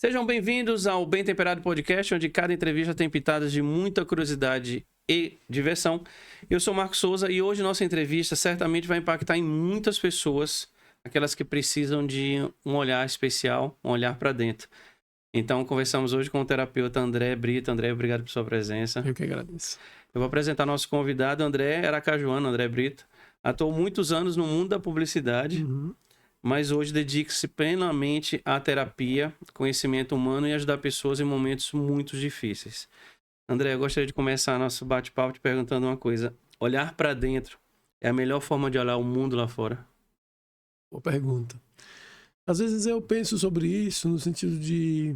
Sejam bem-vindos ao Bem Temperado Podcast, onde cada entrevista tem pitadas de muita curiosidade e diversão. Eu sou Marcos Souza e hoje nossa entrevista certamente vai impactar em muitas pessoas, aquelas que precisam de um olhar especial, um olhar para dentro. Então, conversamos hoje com o terapeuta André Brito. André, obrigado por sua presença. Eu que agradeço. Eu vou apresentar nosso convidado, André Aracajuano, André Brito. Atuou muitos anos no mundo da publicidade, mas hoje dedica-se plenamente à terapia, conhecimento humano e ajudar pessoas em momentos muito difíceis. André, eu gostaria de começar nosso bate-papo te perguntando uma coisa. Olhar para dentro é a melhor forma de olhar o mundo lá fora? Boa pergunta. Às vezes eu penso sobre isso no sentido de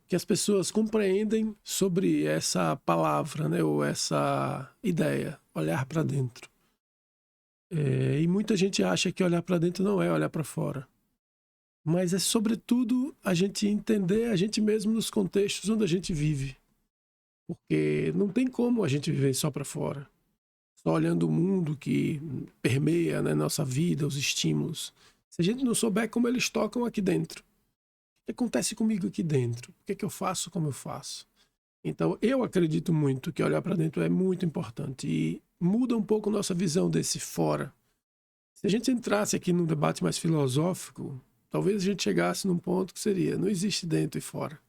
que as pessoas compreendem sobre essa palavra, né, ou essa ideia, olhar para dentro. E muita gente acha que olhar para dentro não é olhar para fora. Mas é, sobretudo, a gente entender a gente mesmo nos contextos onde a gente vive. Porque não tem como a gente viver só para fora. Só olhando o mundo que permeia, né, nossa vida, os estímulos. Se a gente não souber como eles tocam aqui dentro. O que acontece comigo aqui dentro? O que é que eu faço como eu faço? Então, eu acredito muito que olhar para dentro é muito importante. E muda um pouco nossa visão desse fora. Se a gente entrasse aqui num debate mais filosófico, talvez a gente chegasse num ponto que seria: não existe dentro e fora.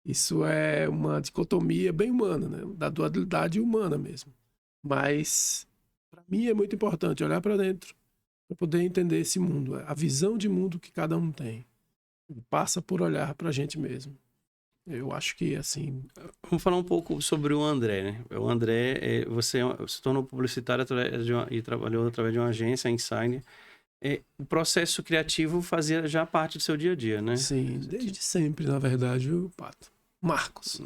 Isso é uma dicotomia bem humana, né? Da dualidade humana mesmo. Mas, para mim, é muito importante olhar para dentro para poder entender esse mundo, a visão de mundo que cada um tem. Passa por olhar para a gente mesmo. Eu acho que, assim... Vamos falar um pouco sobre o André, né? O André, você se tornou publicitário e trabalhou através de uma agência, a Insigne. O processo criativo fazia já parte do seu dia a dia, né? Sim, desde sempre, na verdade, viu, Pato? Marcos.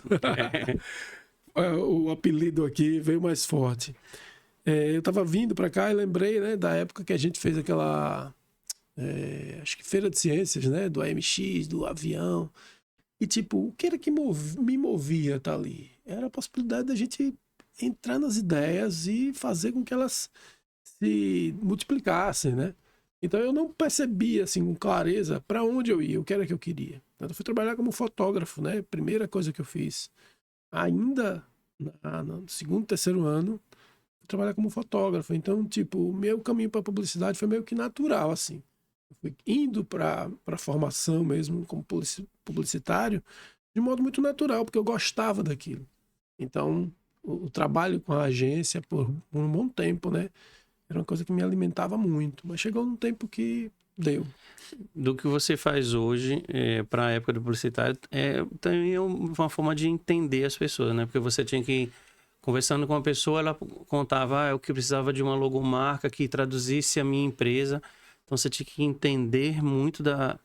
O apelido aqui veio mais forte. Eu estava vindo para cá e lembrei, né, da época que a gente fez aquela... acho que Feira de Ciências, né? Do AMX, do avião... E, tipo, o que era que me movia tá ali? Era a possibilidade da gente entrar nas ideias e fazer com que elas se multiplicassem, né? Então, eu não percebia, assim, com clareza para onde eu ia, o que era que eu queria. Então, eu fui trabalhar como fotógrafo, né? Primeira coisa que eu fiz. Ainda no segundo, terceiro ano, fui trabalhar como fotógrafo. Então, tipo, o meu caminho para publicidade foi meio que natural, assim. Fui indo para a formação mesmo como publicitário de modo muito natural, porque eu gostava daquilo. Então, o trabalho com a agência por um bom tempo, né, era uma coisa que me alimentava muito. Mas chegou um tempo que deu. Do que você faz hoje para a época do publicitário, também é uma forma de entender as pessoas, né? Porque você tinha que... Conversando com uma pessoa, ela contava eu que precisava de uma logomarca que traduzisse a minha empresa. Então, você tinha que entender muito da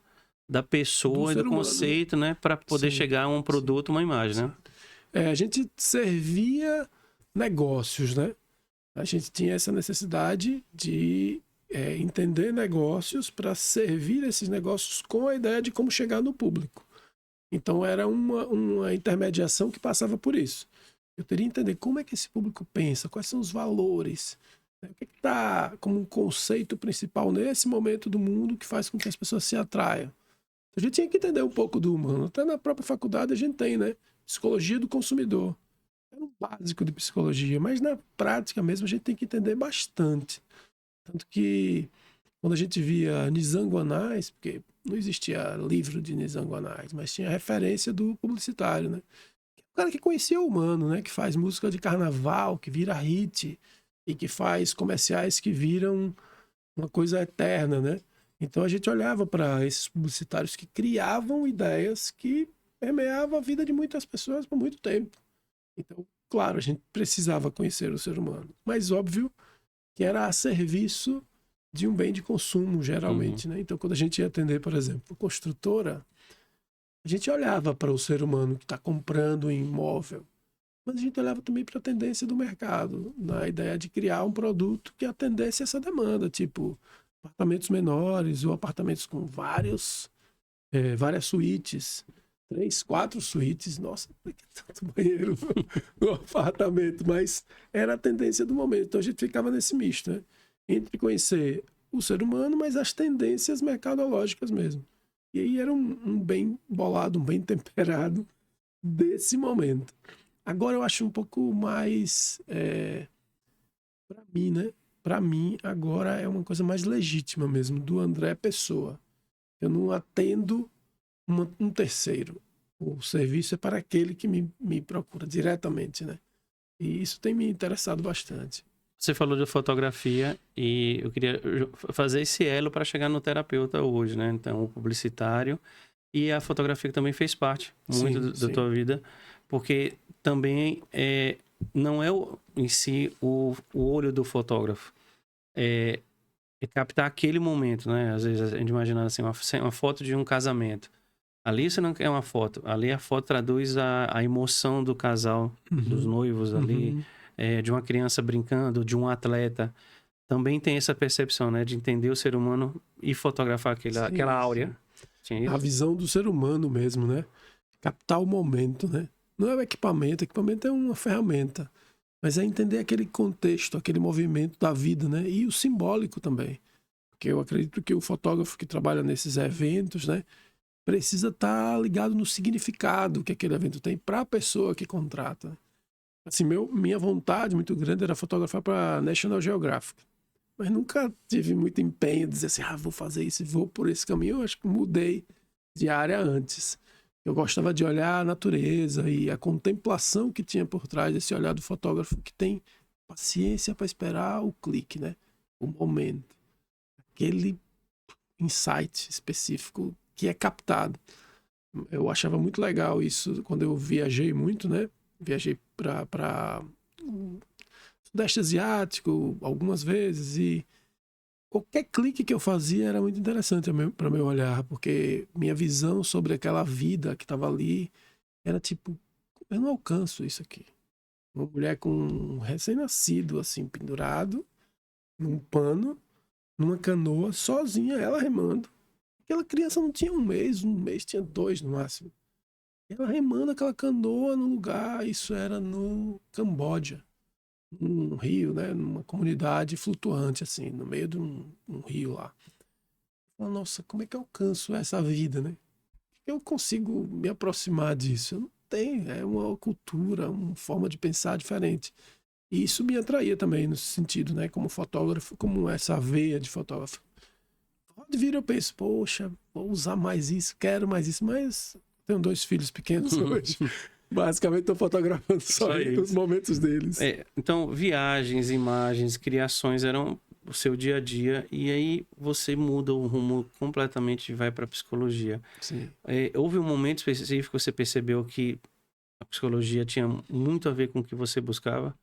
pessoa e do conceito, né? Para poder chegar a um produto, uma imagem, né? A gente servia negócios, né? A gente tinha essa necessidade de entender negócios para servir esses negócios com a ideia de como chegar no público. Então, era uma intermediação que passava por isso. Eu teria que entender como é que esse público pensa, quais são os valores, o que está como um conceito principal nesse momento do mundo que faz com que as pessoas se atraiam. A gente tinha que entender um pouco do humano. Até na própria faculdade a gente tem, né? Psicologia do consumidor. É um básico de psicologia, mas na prática mesmo a gente tem que entender bastante. Tanto que quando a gente via Nizam Guanais, porque não existia livro de Nizam Guanais, mas tinha referência do publicitário, né? O cara que conhecia o humano, né? Que faz música de carnaval, que vira hit, e que faz comerciais que viram uma coisa eterna, né? Então a gente olhava para esses publicitários que criavam ideias que permeavam a vida de muitas pessoas por muito tempo. Então, claro, a gente precisava conhecer o ser humano, mas óbvio que era a serviço de um bem de consumo, geralmente, né? Então, quando a gente ia atender, por exemplo, construtora, a gente olhava para o ser humano que está comprando um imóvel, mas a gente olhava também para a tendência do mercado, na ideia de criar um produto que atendesse essa demanda, tipo apartamentos menores ou apartamentos com várias suítes, 3, 4 suítes. Nossa, por que tanto banheiro no apartamento? Mas era a tendência do momento. Então a gente ficava nesse misto, né? Entre conhecer o ser humano, mas as tendências mercadológicas mesmo. E aí era um bem bolado, um bem temperado desse momento. Agora eu acho um pouco mais, para mim, né? Para mim, agora é uma coisa mais legítima mesmo, do André Pessoa. Eu não atendo um terceiro. O serviço é para aquele que me procura diretamente, né? E isso tem me interessado bastante. Você falou de fotografia e eu queria fazer esse elo para chegar no terapeuta hoje, né? Então, o publicitário e a fotografia que também fez parte muito Sim, da sim. tua vida, porque também não é em si o olho do fotógrafo, é, é captar aquele momento, né? Às vezes a gente imagina assim, uma foto de um casamento. Ali você não quer uma foto, ali a foto traduz a emoção do casal, dos Uhum, noivos ali, uhum. de uma criança brincando, de um atleta. Também tem essa percepção, né? De entender o ser humano e fotografar aquela Sim, áurea. sim. Tinha A isso? visão do ser humano mesmo, né? Captar o momento, né? Não é o equipamento é uma ferramenta, mas é entender aquele contexto, aquele movimento da vida, né? E o simbólico também. Porque eu acredito que o fotógrafo que trabalha nesses eventos, né, precisa estar ligado no significado que aquele evento tem para a pessoa que contrata. Assim, minha vontade muito grande era fotografar para National Geographic, mas nunca tive muito empenho de dizer assim, vou fazer isso, vou por esse caminho. Eu acho que mudei de área antes. Eu gostava de olhar a natureza e a contemplação que tinha por trás desse olhar do fotógrafo que tem paciência para esperar o clique, né? O momento, aquele insight específico que é captado. Eu achava muito legal isso quando eu viajei muito, né? Viajei para Sudeste Asiático algumas vezes e qualquer clique que eu fazia era muito interessante para meu olhar, porque minha visão sobre aquela vida que estava ali era tipo, eu não alcanço isso aqui. Uma mulher com um recém-nascido assim pendurado num pano, numa canoa, sozinha, ela remando. Aquela criança não tinha um mês tinha 2 no máximo. Ela remando aquela canoa no lugar, isso era no Camboja, num rio, né? Numa comunidade flutuante, assim, no meio de um rio lá. Nossa, como é que eu alcanço essa vida, né? Eu consigo me aproximar disso? Eu não tenho, é uma cultura, uma forma de pensar diferente. E isso me atraía também nesse sentido, né? Como fotógrafo, como essa veia de fotógrafo. Pode vir, eu penso, poxa, vou usar mais isso, quero mais isso, mas tenho 2 filhos pequenos hoje. Basicamente, estou fotografando só Só os isso. momentos deles. Então, viagens, imagens, criações eram o seu dia a dia e aí você muda o rumo completamente e vai para a psicologia. Sim. Houve um momento específico que você percebeu que a psicologia tinha muito a ver com o que você buscava?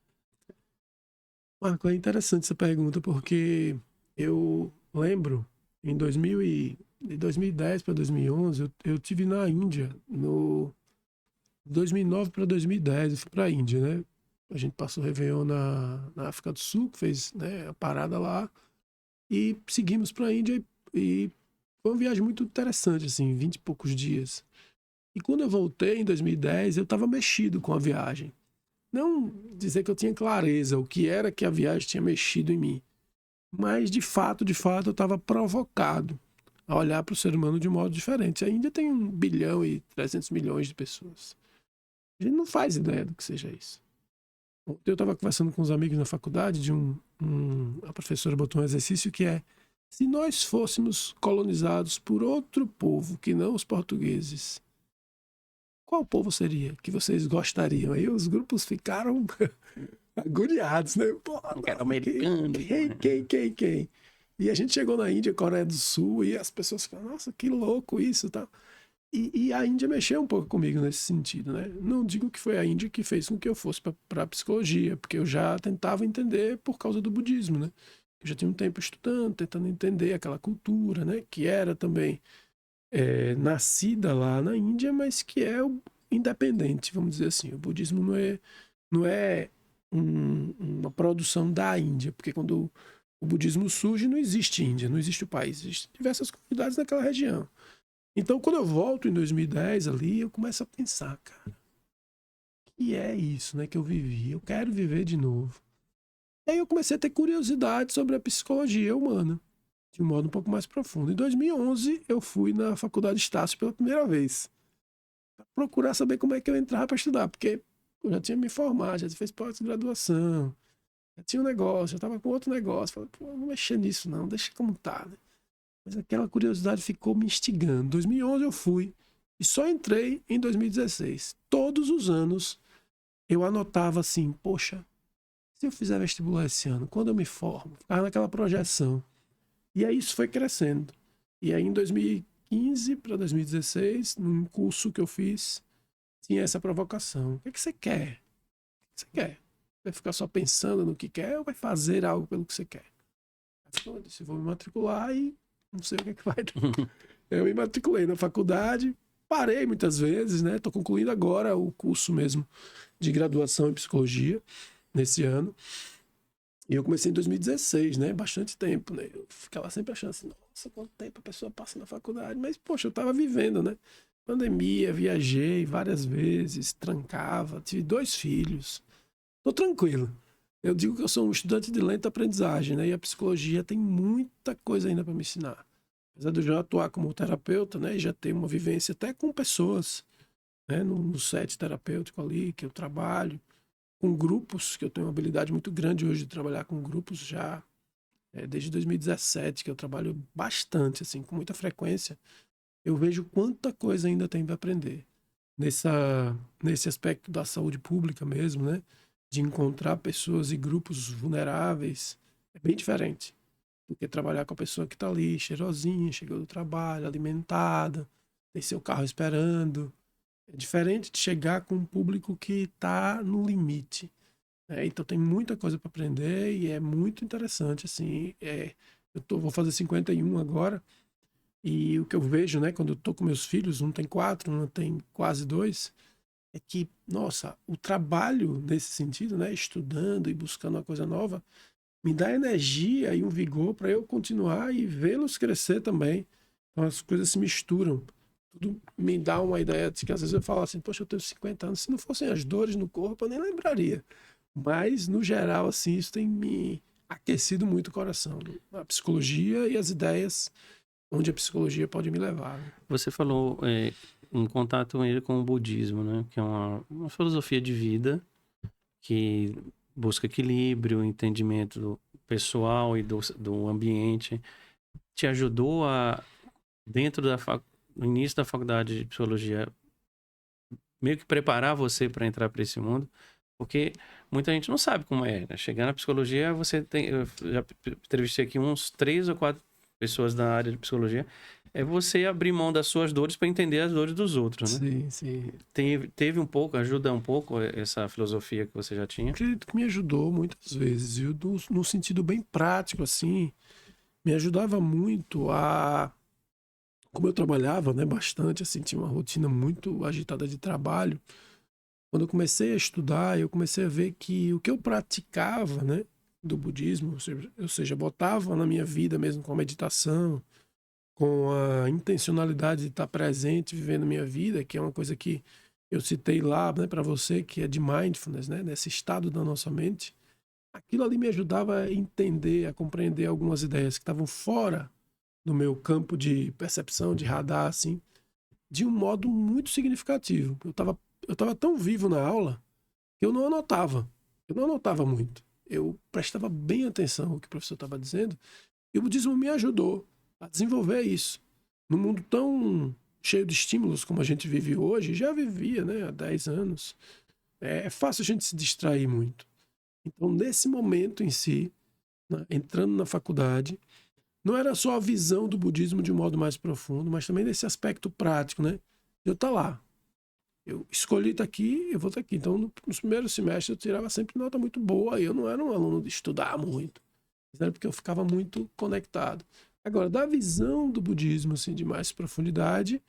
Marco, é interessante essa pergunta, porque eu lembro, de 2010 para 2011, eu tive na Índia, no 2009 para 2010, eu fui para a Índia, né? A gente passou o Réveillon na África do Sul, fez, né, a parada lá, e seguimos para a Índia e foi uma viagem muito interessante, assim, 20 e poucos dias. E quando eu voltei em 2010, eu estava mexido com a viagem. Não dizer que eu tinha clareza o que era que a viagem tinha mexido em mim, mas de fato, eu estava provocado a olhar para o ser humano de um modo diferente. A Índia tem 1 bilhão e 300 milhões de pessoas. A gente não faz ideia do que seja isso. Ontem eu estava conversando com uns amigos na faculdade, a professora botou um exercício que é: se nós fôssemos colonizados por outro povo que não os portugueses, qual povo seria que vocês gostariam? Aí os grupos ficaram agoniados, né? Pô, Não quero nossa, americano. quem? E a gente chegou na Índia, Coreia do Sul, e as pessoas ficaram, nossa, que louco isso, tá? E a Índia mexeu um pouco comigo nesse sentido, né? Não digo que foi a Índia que fez com que eu fosse para a psicologia, porque eu já tentava entender por causa do budismo, né? Eu já tinha um tempo estudando, tentando entender aquela cultura, né? Que era também nascida lá na Índia, mas que é independente, vamos dizer assim. O budismo não é uma produção da Índia, porque quando o budismo surge, não existe Índia, não existe o país, existem diversas comunidades naquela região. Então, quando eu volto em 2010 ali, eu começo a pensar, cara, que é isso, né, que eu vivi? Eu quero viver de novo. E aí eu comecei a ter curiosidade sobre a psicologia humana. de um modo um pouco mais profundo. Em 2011, eu fui na Faculdade Estácio pela primeira vez, pra procurar saber como é que eu entrava para estudar, porque eu já tinha me formado, já fiz pós-graduação, já tinha um negócio, já estava com outro negócio. Falei, pô, não vou mexer nisso não, deixa como tá, né? Mas aquela curiosidade ficou me instigando. Em 2011 eu fui e só entrei em 2016. Todos os anos eu anotava assim, poxa, se eu fizer vestibular esse ano, quando eu me formo, ficava naquela projeção. E aí isso foi crescendo. E aí em 2015 para 2016, num curso que eu fiz, tinha essa provocação. O que é que você quer? O que você quer? Vai ficar só pensando no que quer ou vai fazer algo pelo que você quer? Eu disse, vou me matricular e não sei o que é que vai dar. Eu me matriculei na faculdade, parei muitas vezes, né? Estou concluindo agora o curso mesmo de graduação em psicologia nesse ano. E eu comecei em 2016, né? Bastante tempo, né? Eu ficava sempre achando assim, nossa, quanto tempo a pessoa passa na faculdade. Mas, poxa, eu estava vivendo, né? Pandemia, viajei várias vezes, trancava, tive 2 filhos. Tô tranquilo. Eu digo que eu sou um estudante de lenta aprendizagem, né? E a psicologia tem muita coisa ainda para me ensinar. Apesar de eu já atuar como terapeuta, né? E já ter uma vivência até com pessoas, né? No set terapêutico ali, que eu trabalho, com grupos, que eu tenho uma habilidade muito grande hoje de trabalhar com grupos já, desde 2017, que eu trabalho bastante, assim, com muita frequência. Eu vejo quanta coisa ainda tem para aprender. Nesse aspecto da saúde pública mesmo, né? De encontrar pessoas e grupos vulneráveis, é bem diferente do que trabalhar com a pessoa que está ali, cheirosinha, chegou do trabalho, alimentada, tem seu carro esperando. É diferente de chegar com um público que está no limite, né? Então tem muita coisa para aprender e é muito interessante, assim. Vou fazer 51 agora e o que eu vejo, né, quando eu tô com meus filhos, um tem 4, um tem quase 2, é que, nossa, o trabalho nesse sentido, né, estudando e buscando uma coisa nova, me dá energia e um vigor para eu continuar e vê-los crescer também. Então as coisas se misturam. Tudo me dá uma ideia de que às vezes eu falo assim, poxa, eu tenho 50 anos, se não fossem as dores no corpo, eu nem lembraria. Mas, no geral, assim, isso tem me aquecido muito o coração. A psicologia e as ideias onde a psicologia pode me levar, né? Você falou em contato ele com o budismo, né? Que é uma filosofia de vida que busca equilíbrio, entendimento pessoal e do ambiente. Te ajudou dentro no início da faculdade de psicologia, meio que preparar você para entrar para esse mundo? Porque muita gente não sabe como é, né? Chegar na psicologia, eu já entrevistei aqui uns 3 ou 4 pessoas da área de psicologia, é você abrir mão das suas dores para entender as dores dos outros, né? Sim, sim. Teve um pouco, ajuda um pouco essa filosofia que você já tinha? Acredito que me ajudou muitas vezes, viu? No sentido bem prático, assim, me ajudava muito a... Como eu trabalhava, né, bastante, assim, tinha uma rotina muito agitada de trabalho. Quando eu comecei a estudar, eu comecei a ver que o que eu praticava, né, do budismo, ou seja, botava na minha vida mesmo com a meditação, com a intencionalidade de estar presente, vivendo a minha vida, que é uma coisa que eu citei lá, né, para você, que é de mindfulness, né, nesse estado da nossa mente. Aquilo ali me ajudava a entender, a compreender algumas ideias que estavam fora do meu campo de percepção, de radar, assim, de um modo muito significativo. Eu tava tão vivo na aula que eu não anotava. Eu não anotava muito. Eu prestava bem atenção ao que o professor estava dizendo e o budismo me ajudou a desenvolver isso. Num mundo tão cheio de estímulos como a gente vive hoje, já vivia, né, há 10 anos, é fácil a gente se distrair muito. Então, nesse momento em si, né, entrando na faculdade, não era só a visão do budismo de um modo mais profundo, mas também desse aspecto prático, né? Eu estar lá. Eu escolhi estar aqui, eu vou estar aqui. Então, nos primeiros semestres, eu tirava sempre nota muito boa. E eu não era um aluno de estudar muito. Mas era porque eu ficava muito conectado. Agora, da visão do budismo, assim, de mais profundidade,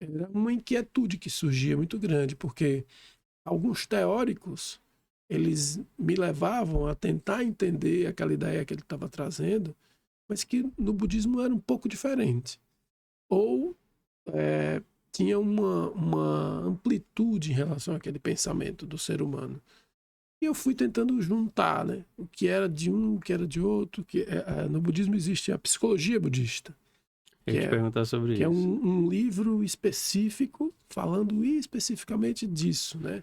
era uma inquietude que surgia muito grande, porque alguns teóricos, eles me levavam a tentar entender aquela ideia que ele estava trazendo, mas que no budismo era um pouco diferente. Ou tinha uma amplitude em relação àquele pensamento do ser humano. E eu fui tentando juntar, né? O que era de um, o que era de outro. No budismo existe a psicologia budista, Eu ia te perguntar sobre que é isso. um livro específico falando especificamente disso, né?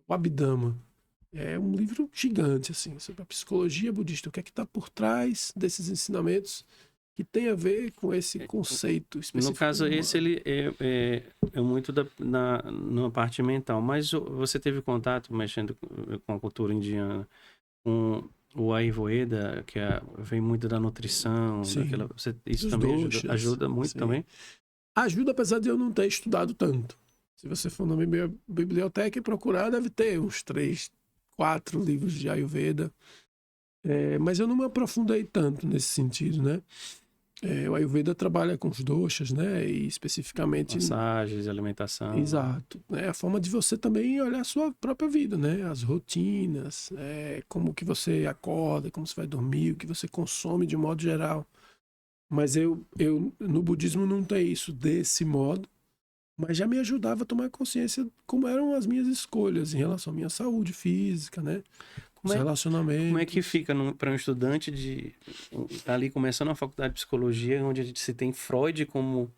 O Abhidhamma. É um livro gigante, assim, sobre a psicologia budista. O que é que está por trás desses ensinamentos que tem a ver com esse conceito específico. No caso, humano. esse ele é muito na parte mental. Mas você teve contato, mexendo com a cultura indiana, com o Ayurveda, que vem muito da nutrição, Sim. isso Dos também doshas. ajuda muito Sim. também? Ajuda, apesar de eu não ter estudado tanto. Se você for na minha biblioteca e procurar, deve ter uns 3, 4 livros de Ayurveda. Mas eu não me aprofundei tanto nesse sentido, né? O Ayurveda trabalha com os doshas, né? E especificamente... Massagens, alimentação. Exato. É a forma de você também olhar a sua própria vida, né? As rotinas, como que você acorda, como você vai dormir, o que você consome de modo geral. Mas eu no budismo não tem isso desse modo, mas já me ajudava a tomar consciência como eram as minhas escolhas em relação à minha saúde física, né? Os relacionamentos. Como é que fica para um estudante ali começando a faculdade de psicologia, onde a gente se tem Freud como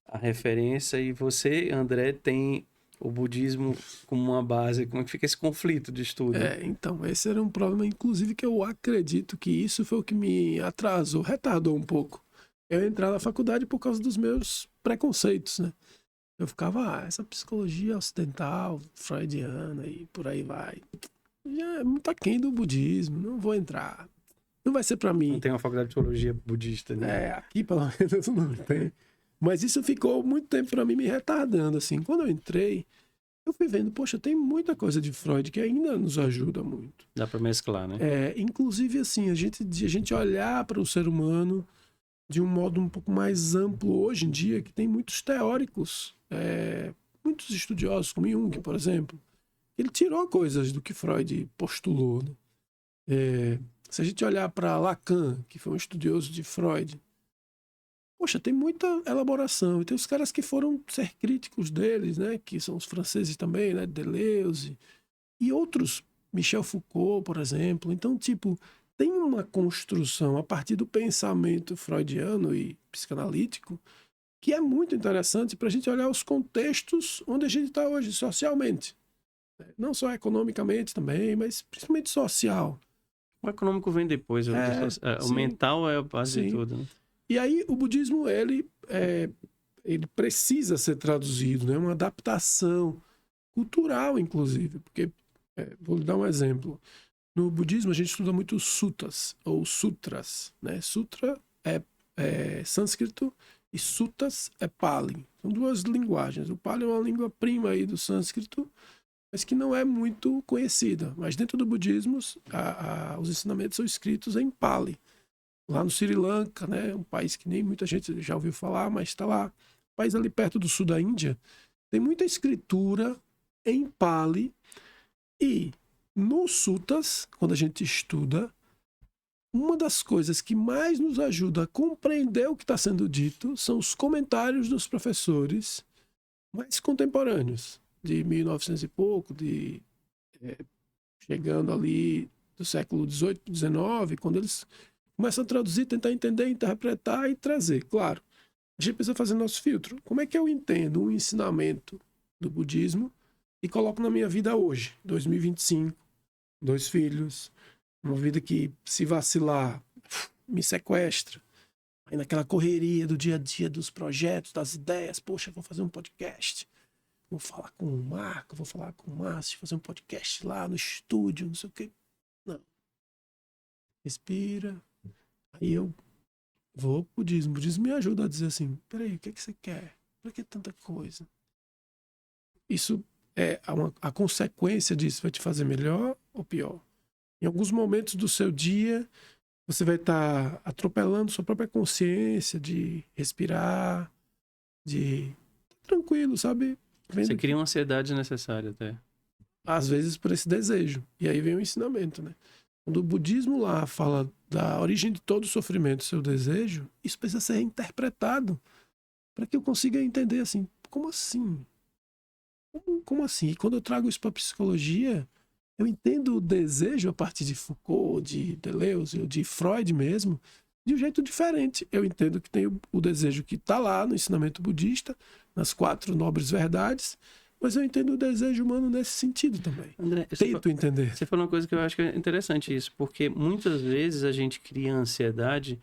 a referência e você, André, tem o budismo como uma base? Como é que fica esse conflito de estudo? Então, esse era um problema, inclusive, que eu acredito que isso foi o que me retardou um pouco. Eu entrar na faculdade por causa dos meus preconceitos, né? Eu ficava, essa psicologia ocidental, freudiana e por aí vai. Já é muito aquém do budismo, não vou entrar. Não vai ser para mim. Não tem uma faculdade de psicologia budista, né? Aqui pelo menos não tem. Mas isso ficou muito tempo para mim me retardando, assim. Quando eu entrei, eu fui vendo, poxa, tem muita coisa de Freud que ainda nos ajuda muito. Dá para mesclar, né? Inclusive, assim, a gente olhar para o ser humano de um modo um pouco mais amplo hoje em dia, que tem muitos teóricos, muitos estudiosos, como Jung, por exemplo. Ele tirou coisas do que Freud postulou, né? Se a gente olhar para Lacan, que foi um estudioso de Freud, poxa, tem muita elaboração. E tem os caras que foram ser críticos deles, né? Que são os franceses também, né? Deleuze e outros, Michel Foucault, por exemplo. Então, tipo, tem uma construção a partir do pensamento freudiano e psicanalítico que é muito interessante para a gente olhar os contextos onde a gente está hoje, socialmente. Não só economicamente também, mas principalmente social. O econômico vem depois. O mental é a base de tudo, né? E aí o budismo, ele precisa ser traduzido, né? Uma adaptação cultural, inclusive. Porque, vou lhe dar um exemplo. No budismo, a gente estuda muito suttas, ou sutras, né? Sutra é sânscrito e suttas é Pali. São duas linguagens. O Pali é uma língua prima aí do sânscrito, mas que não é muito conhecida. Mas dentro do budismo, os ensinamentos são escritos em Pali. Lá no Sri Lanka, né? Um país que nem muita gente já ouviu falar, mas está lá. Um país ali perto do sul da Índia. Tem muita escritura em Pali. E nos suttas, quando a gente estuda, uma das coisas que mais nos ajuda a compreender o que está sendo dito são os comentários dos professores mais contemporâneos, de 1900 e pouco, chegando ali do século XVIII, XIX, quando eles começam a traduzir, tentar entender, interpretar e trazer. Claro, a gente precisa fazer nosso filtro. Como é que eu entendo um ensinamento do budismo e coloco na minha vida hoje, 2025, 2 filhos, uma vida que, se vacilar, me sequestra. Aí naquela correria do dia a dia, dos projetos, das ideias, poxa, vou fazer um podcast, vou falar com o Marco, vou falar com o Márcio, fazer um podcast lá no estúdio, não sei o quê. Não. Respira. Aí eu vou pro budismo. O budismo me ajuda a dizer assim, peraí, o que você quer? Por que tanta coisa? Isso a consequência disso vai te fazer melhor ou pior? Em alguns momentos do seu dia, você vai estar atropelando sua própria consciência de respirar, de tranquilo, sabe? Você cria uma ansiedade necessária até. Às vezes por esse desejo. E aí vem o ensinamento, né? Quando o budismo lá fala da origem de todo o sofrimento, seu desejo, isso precisa ser interpretado para que eu consiga entender assim, como assim? Como assim? E quando eu trago isso para a psicologia, eu entendo o desejo a partir de Foucault, de Deleuze, ou de Freud mesmo, de um jeito diferente. Eu entendo que tem o desejo que está lá no ensinamento budista, nas 4 nobres verdades, mas eu entendo o desejo humano nesse sentido também. André, Tento entender. Você falou uma coisa que eu acho que é interessante isso, porque muitas vezes a gente cria ansiedade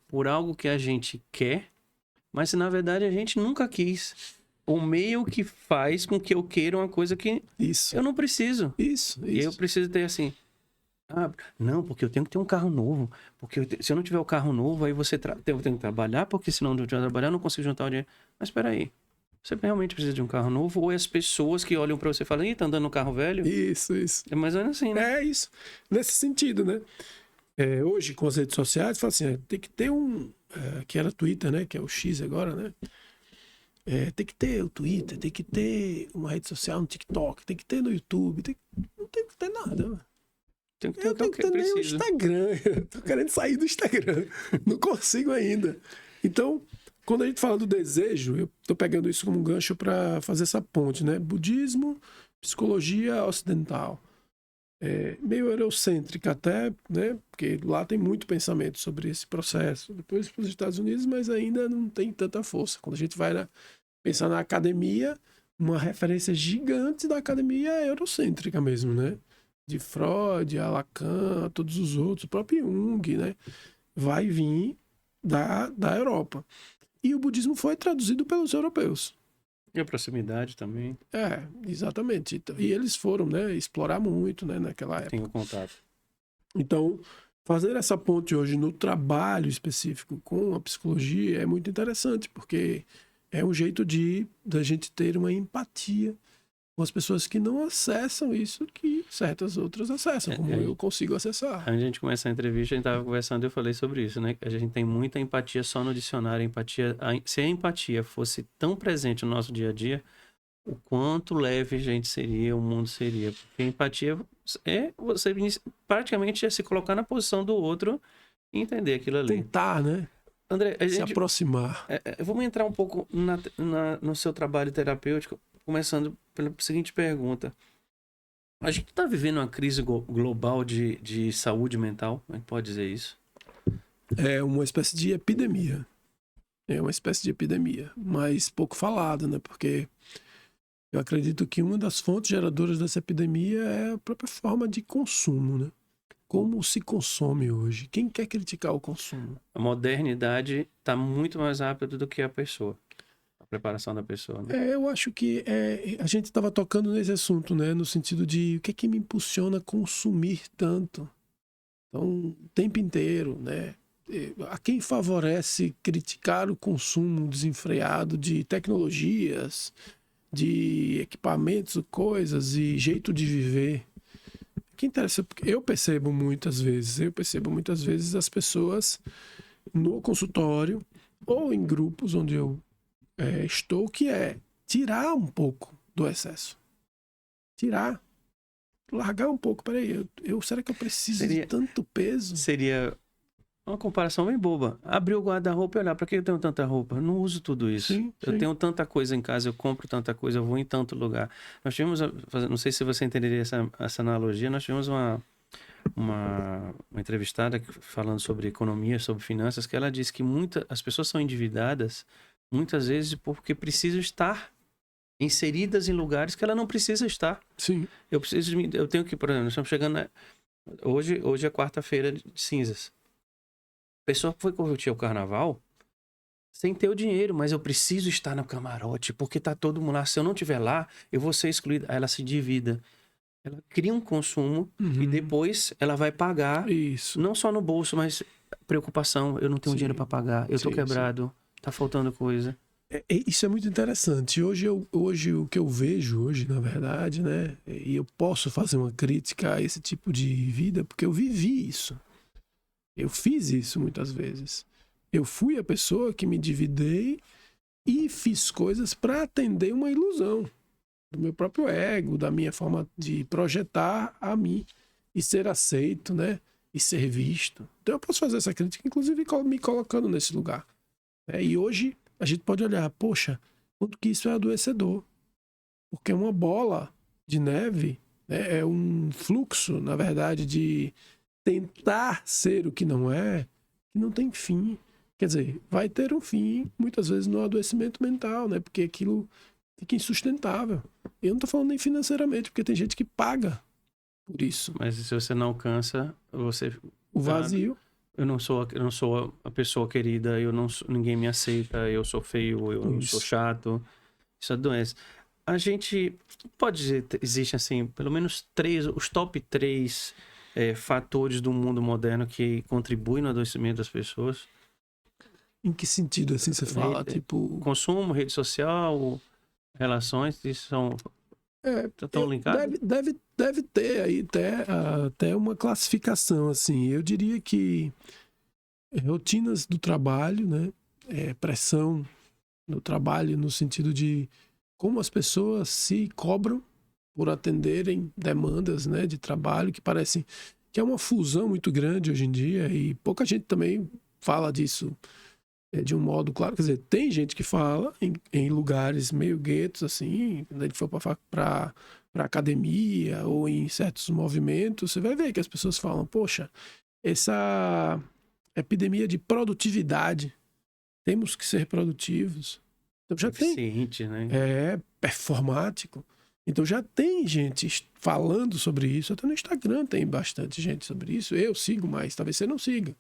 por algo que a gente quer, mas na verdade a gente nunca quis. O meio que faz com que eu queira uma coisa que Isso. eu não preciso. Isso. E eu preciso ter assim... não, porque eu tenho que ter um carro novo. Porque se eu não tiver o carro novo, aí eu tenho que trabalhar, porque se não eu trabalhar, eu não consigo juntar o dinheiro. Mas espera aí. Você realmente precisa de um carro novo? Ou é as pessoas que olham pra você e falam, ih, tá andando no carro velho? Isso. É mais ou menos assim, né? É isso. Nesse sentido, né? Hoje, com as redes sociais, fala assim, tem que ter que era Twitter, né? Que é o X agora, né? Tem que ter o Twitter, tem que ter uma rede social no TikTok, tem que ter no YouTube, não tem que ter nada. Tem que ter Eu tenho que ter nem o Instagram. Eu tô querendo sair do Instagram. Não consigo ainda. Então, quando a gente fala do desejo, eu tô pegando isso como um gancho para fazer essa ponte, né? Budismo, psicologia ocidental. Meio eurocêntrica até, né? Porque lá tem muito pensamento sobre esse processo. Depois para os Estados Unidos, mas ainda não tem tanta força. Quando a gente vai pensar na academia, uma referência gigante da academia é eurocêntrica mesmo, né? De Freud, a Lacan, todos os outros, o próprio Jung, né? Vai vir da Europa. E o budismo foi traduzido pelos europeus. E a proximidade também. Exatamente. E eles foram, né, explorar muito, né, naquela época. Tem o contato. Então, fazer essa ponte hoje no trabalho específico com a psicologia é muito interessante, porque é um jeito da gente ter uma empatia com as pessoas que não acessam isso que certas outras acessam, como eu consigo acessar. Antes de a gente começar a entrevista, a gente estava conversando e eu falei sobre isso, né? A gente tem muita empatia só no dicionário. Se a empatia fosse tão presente no nosso dia a dia, o quanto leve a gente seria, o mundo seria. Porque a empatia você praticamente se colocar na posição do outro e entender aquilo ali. Tentar, né? André, se aproximar. Vamos entrar um pouco no seu trabalho terapêutico, começando pela seguinte pergunta. A gente está vivendo uma crise global de saúde mental, como é que pode dizer isso? É uma espécie de epidemia. Mas pouco falada, né? Porque eu acredito que uma das fontes geradoras dessa epidemia é a própria forma de consumo, né? Como se consome hoje? Quem quer criticar o consumo? A modernidade está muito mais rápida do que a pessoa. A preparação da pessoa, né? Eu acho que a gente estava tocando nesse assunto, né? No sentido de o que é que me impulsiona a consumir tanto? Então, o tempo inteiro, né? A quem favorece criticar o consumo desenfreado de tecnologias, de equipamentos, coisas e jeito de viver? Que interessa, porque eu percebo muitas vezes as pessoas no consultório ou em grupos onde eu estou, que é tirar um pouco do excesso. Largar um pouco. Peraí, será que eu preciso de tanto peso? Seria uma comparação bem boba. Abrir o guarda-roupa e olhar, para que eu tenho tanta roupa? Eu não uso tudo isso. Sim. Eu tenho tanta coisa em casa, eu compro tanta coisa, eu vou em tanto lugar. Nós tivemos, não sei se você entenderia essa analogia, nós tivemos uma entrevistada falando sobre economia, sobre finanças, que ela disse que as pessoas são endividadas muitas vezes porque precisam estar inseridas em lugares que ela não precisa estar. Sim. Eu tenho que, por exemplo, nós estamos chegando hoje é quarta-feira de cinzas. A pessoa foi curtir o carnaval sem ter o dinheiro, mas eu preciso estar no camarote, porque tá todo mundo lá. Se eu não estiver lá, eu vou ser excluída. Aí ela se endivida. Ela cria um consumo e depois ela vai pagar. Isso. Não só no bolso, mas preocupação. Eu não tenho dinheiro para pagar. Eu tô quebrado. Tá faltando coisa. Isso é muito interessante. Hoje o que eu vejo hoje, na verdade, né? E eu posso fazer uma crítica a esse tipo de vida, porque eu vivi isso. Eu fiz isso muitas vezes. Eu fui a pessoa que me endividei e fiz coisas para atender uma ilusão do meu próprio ego, da minha forma de projetar a mim e ser aceito, né? E ser visto. Então eu posso fazer essa crítica, inclusive me colocando nesse lugar. E hoje a gente pode olhar, poxa, quanto que isso é adoecedor. Porque uma bola de neve né? É um fluxo, na verdade, de tentar ser o que não tem fim. Quer dizer, vai ter um fim, muitas vezes, no adoecimento mental, né? Porque aquilo fica insustentável. Eu não estou falando nem financeiramente, porque tem gente que paga por isso. Mas se você não alcança, você... O vazio. Eu não sou a pessoa querida, ninguém me aceita, eu sou feio, eu sou chato. Isso é doença. A gente pode dizer, existe assim, pelo menos os top 3 fatores do mundo moderno que contribuem no adoecimento das pessoas? Em que sentido, assim, você fala? Tipo... Consumo, rede social, relações, isso estão linkados? Deve ter aí até uma classificação, assim. Eu diria que rotinas do trabalho, né? Pressão no trabalho, no sentido de como as pessoas se cobram por atenderem demandas, né, de trabalho, que parecem que é uma fusão muito grande hoje em dia, e pouca gente também fala disso de um modo claro. Quer dizer, tem gente que fala em lugares meio guetos, assim, quando ele for para academia ou em certos movimentos, você vai ver que as pessoas falam, poxa, essa epidemia de produtividade, temos que ser produtivos. Então já eficiente, né? Performático. Então já tem gente falando sobre isso, até no Instagram tem bastante gente sobre isso. Eu sigo mais, talvez você não siga.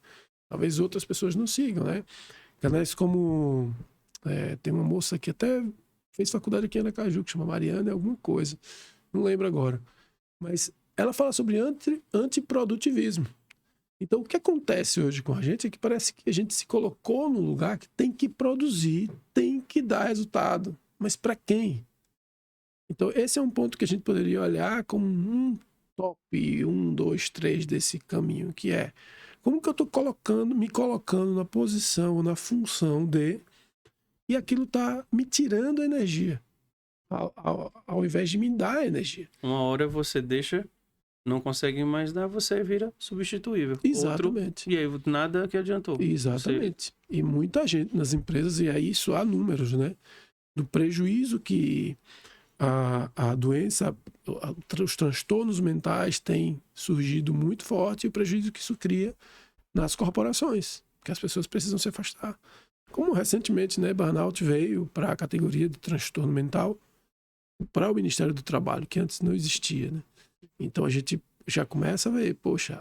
Talvez outras pessoas não sigam, né? Canais como... tem uma moça que até fez faculdade aqui em Aracaju, que chama Mariana alguma coisa. Não lembro agora. Mas ela fala sobre antiprodutivismo. Então, o que acontece hoje com a gente é que parece que a gente se colocou num lugar que tem que produzir, tem que dar resultado. Mas para quem? Então, esse é um ponto que a gente poderia olhar como um top 1, 2, 3 desse caminho, que é como que eu estou me colocando na posição, na função de... E aquilo está me tirando energia, ao invés de me dar energia. Uma hora você deixa... Não consegue mais dar, você vira substituível. Exatamente. E aí nada que adiantou. Exatamente. E muita gente nas empresas, e aí isso há números, né? Do prejuízo que a doença, os transtornos mentais têm surgido muito forte e o prejuízo que isso cria nas corporações, que as pessoas precisam se afastar. Como recentemente, né, burnout veio para a categoria de transtorno mental para o Ministério do Trabalho, que antes não existia, né? Então a gente já começa a ver, poxa,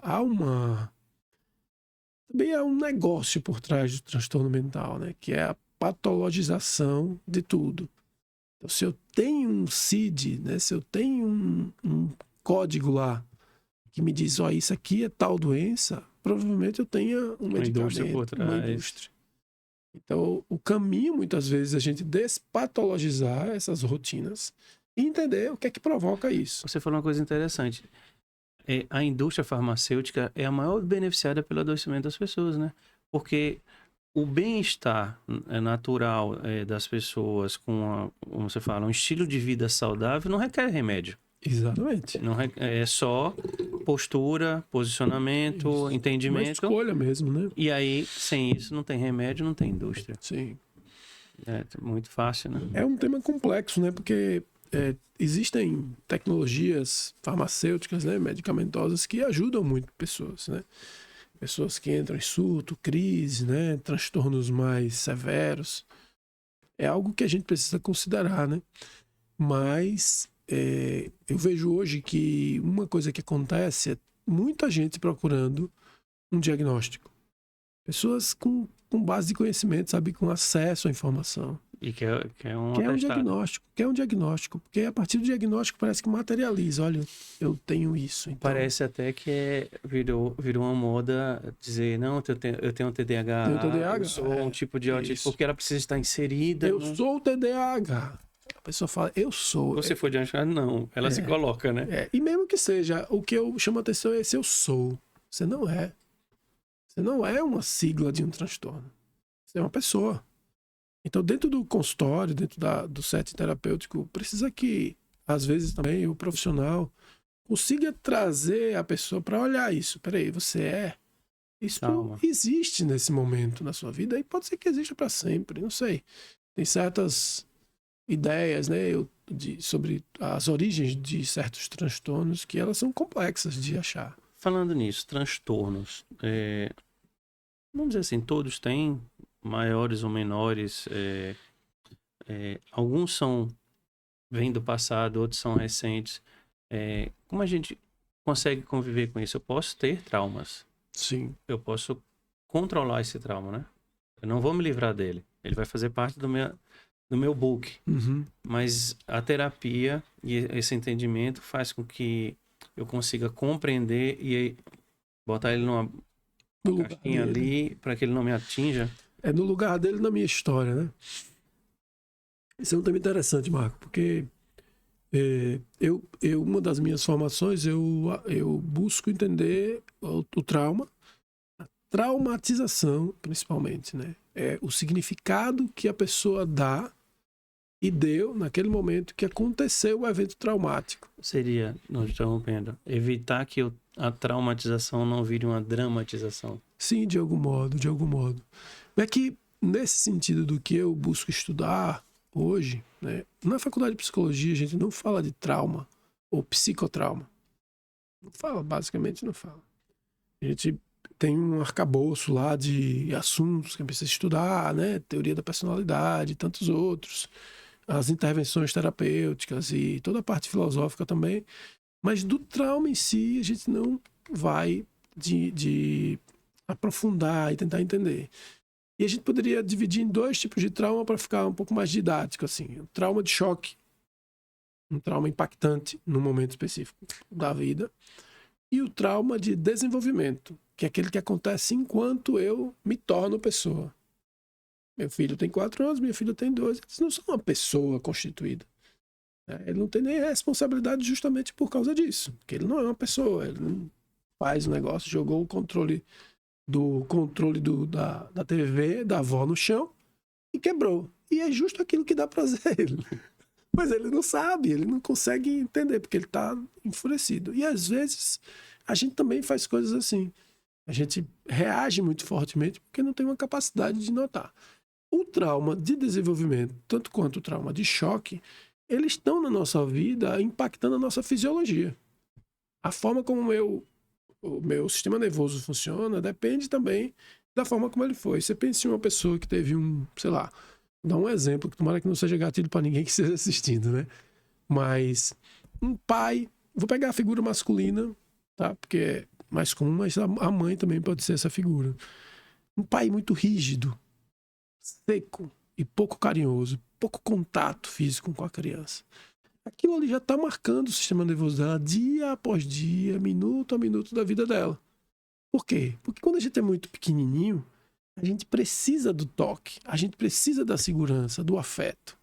também há um negócio por trás do transtorno mental, né? Que é a patologização de tudo. Então, se eu tenho um CID, né? Se eu tenho um código lá que me diz, ó, isso aqui é tal doença, provavelmente eu tenha um medicamento, indústria por trás. uma indústria. Então, o caminho, muitas vezes, é a gente despatologizar essas rotinas e entender o que é que provoca isso. Você falou uma coisa interessante. A indústria farmacêutica é a maior beneficiada pelo adoecimento das pessoas, né? Porque o bem-estar natural das pessoas com, como você fala, um estilo de vida saudável não requer remédio. Exatamente. Não é só postura, posicionamento, Isso. entendimento. Uma escolha mesmo, né? E aí, sem isso, não tem remédio, não tem indústria. Sim. É muito fácil, né? É um tema complexo, né? Porque existem tecnologias farmacêuticas, né, medicamentosas que ajudam muito pessoas, né? Pessoas que entram em surto, crise, né, transtornos mais severos. É algo que a gente precisa considerar, né? Mas eu vejo hoje que uma coisa que acontece é muita gente procurando um diagnóstico. Pessoas com base de conhecimento, sabe, com acesso à informação. E que é um diagnóstico. Quer um diagnóstico. Porque a partir do diagnóstico parece que materializa. Olha, eu tenho isso. Então... Parece até que virou uma moda dizer, não, eu tenho um TDAH. Tenho TDAH? Eu sou um tipo de autismo, porque ela precisa estar inserida. Eu sou o TDAH. A pessoa fala, eu sou. Você foi diagnosticado? Não. Ela se coloca, né? E mesmo que seja, o que eu chamo a atenção é esse eu sou. Você não é. Você não é uma sigla de um transtorno. Você é uma pessoa. Então, dentro do consultório, dentro do set terapêutico, precisa que, às vezes também, o profissional consiga trazer a pessoa para olhar isso. Peraí, você é? Isso existe nesse momento na sua vida e pode ser que exista para sempre, não sei. Tem certas ideias, né, sobre as origens de certos transtornos, que elas são complexas de achar. Falando nisso, transtornos, vamos dizer assim, todos têm, maiores ou menores, alguns vêm do passado, outros são recentes. Como a gente consegue conviver com isso? Eu posso ter traumas, Sim. eu posso controlar esse trauma, né? Eu não vou me livrar dele, ele vai fazer parte do meu book. Uhum. Mas a terapia e esse entendimento faz com que eu consiga compreender e botar ele numa No lugar caixinha dele. ali para que ele não me atinja. É no lugar dele na minha história, né? Isso é um tema interessante, Marco, porque uma das minhas formações, eu busco entender o trauma, a traumatização, principalmente, né? É o significado que a pessoa dá e deu naquele momento que aconteceu o evento traumático. Seria, não interrompendo, evitar que a traumatização não vire uma dramatização. Sim, de algum modo, de algum modo. É que, nesse sentido do que eu busco estudar hoje, né, na faculdade de psicologia a gente não fala de trauma ou psicotrauma. Não fala, basicamente não fala. A gente tem um arcabouço lá de assuntos que precisa estudar, né, teoria da personalidade e tantos outros, as intervenções terapêuticas e toda a parte filosófica também. Mas do trauma em si a gente não vai de aprofundar e tentar entender. E a gente poderia dividir em 2 tipos de trauma para ficar um pouco mais didático, assim. O trauma de choque, um trauma impactante num momento específico da vida, e o trauma de desenvolvimento, que é aquele que acontece enquanto eu me torno pessoa. Meu filho tem 4 anos, minha filha tem 2, eles não são uma pessoa constituída. Ele não tem nem responsabilidade justamente por causa disso, porque ele não é uma pessoa, ele não faz o negócio, jogou o controle da TV da avó no chão e quebrou. E é justo aquilo que dá prazer a ele. Mas ele não sabe, ele não consegue entender, porque ele está enfurecido. E às vezes a gente também faz coisas assim. A gente reage muito fortemente porque não tem uma capacidade de notar. O trauma de desenvolvimento, tanto quanto o trauma de choque, eles estão na nossa vida impactando a nossa fisiologia. A forma como o meu sistema nervoso funciona depende também da forma como ele foi. Você pensa em uma pessoa que teve sei lá, vou dar um exemplo, que tomara que não seja gatilho para ninguém que esteja assistindo, né? Mas um pai, vou pegar a figura masculina, tá? Porque é mais comum, mas a mãe também pode ser essa figura. Um pai muito rígido, seco e pouco carinhoso, pouco contato físico com a criança. Aquilo ali já está marcando o sistema nervoso dela dia após dia, minuto a minuto da vida dela. Por quê? Porque quando a gente é muito pequenininho, a gente precisa do toque, a gente precisa da segurança, do afeto.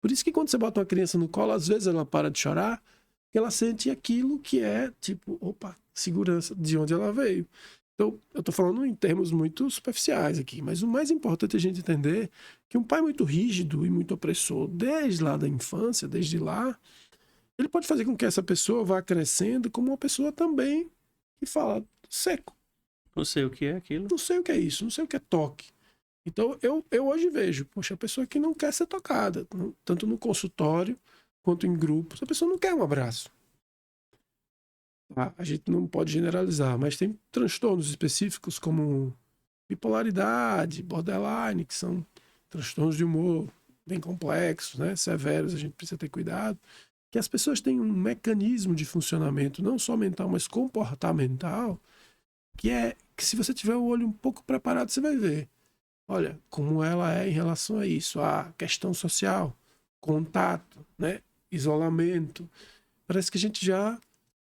Por isso que quando você bota uma criança no colo, às vezes ela para de chorar, porque ela sente aquilo que é, tipo, opa, segurança de onde ela veio. Então, eu estou falando em termos muito superficiais aqui, mas o mais importante é a gente entender que um pai muito rígido e muito opressor, desde lá da infância, desde lá, ele pode fazer com que essa pessoa vá crescendo como uma pessoa também que fala seco. Não sei o que é aquilo. Não sei o que é isso, não sei o que é toque. Então, eu hoje vejo, poxa, a pessoa que não quer ser tocada, tanto no consultório quanto em grupos, a pessoa não quer um abraço. A gente não pode generalizar, mas tem transtornos específicos como bipolaridade, borderline, que são transtornos de humor bem complexos, né? Severos, a gente precisa ter cuidado. Que as pessoas têm um mecanismo de funcionamento, não só mental, mas comportamental, que é que se você tiver o olho um pouco preparado, você vai ver. Olha, como ela é em relação a isso, a questão social, contato, né? Isolamento. Parece que a gente já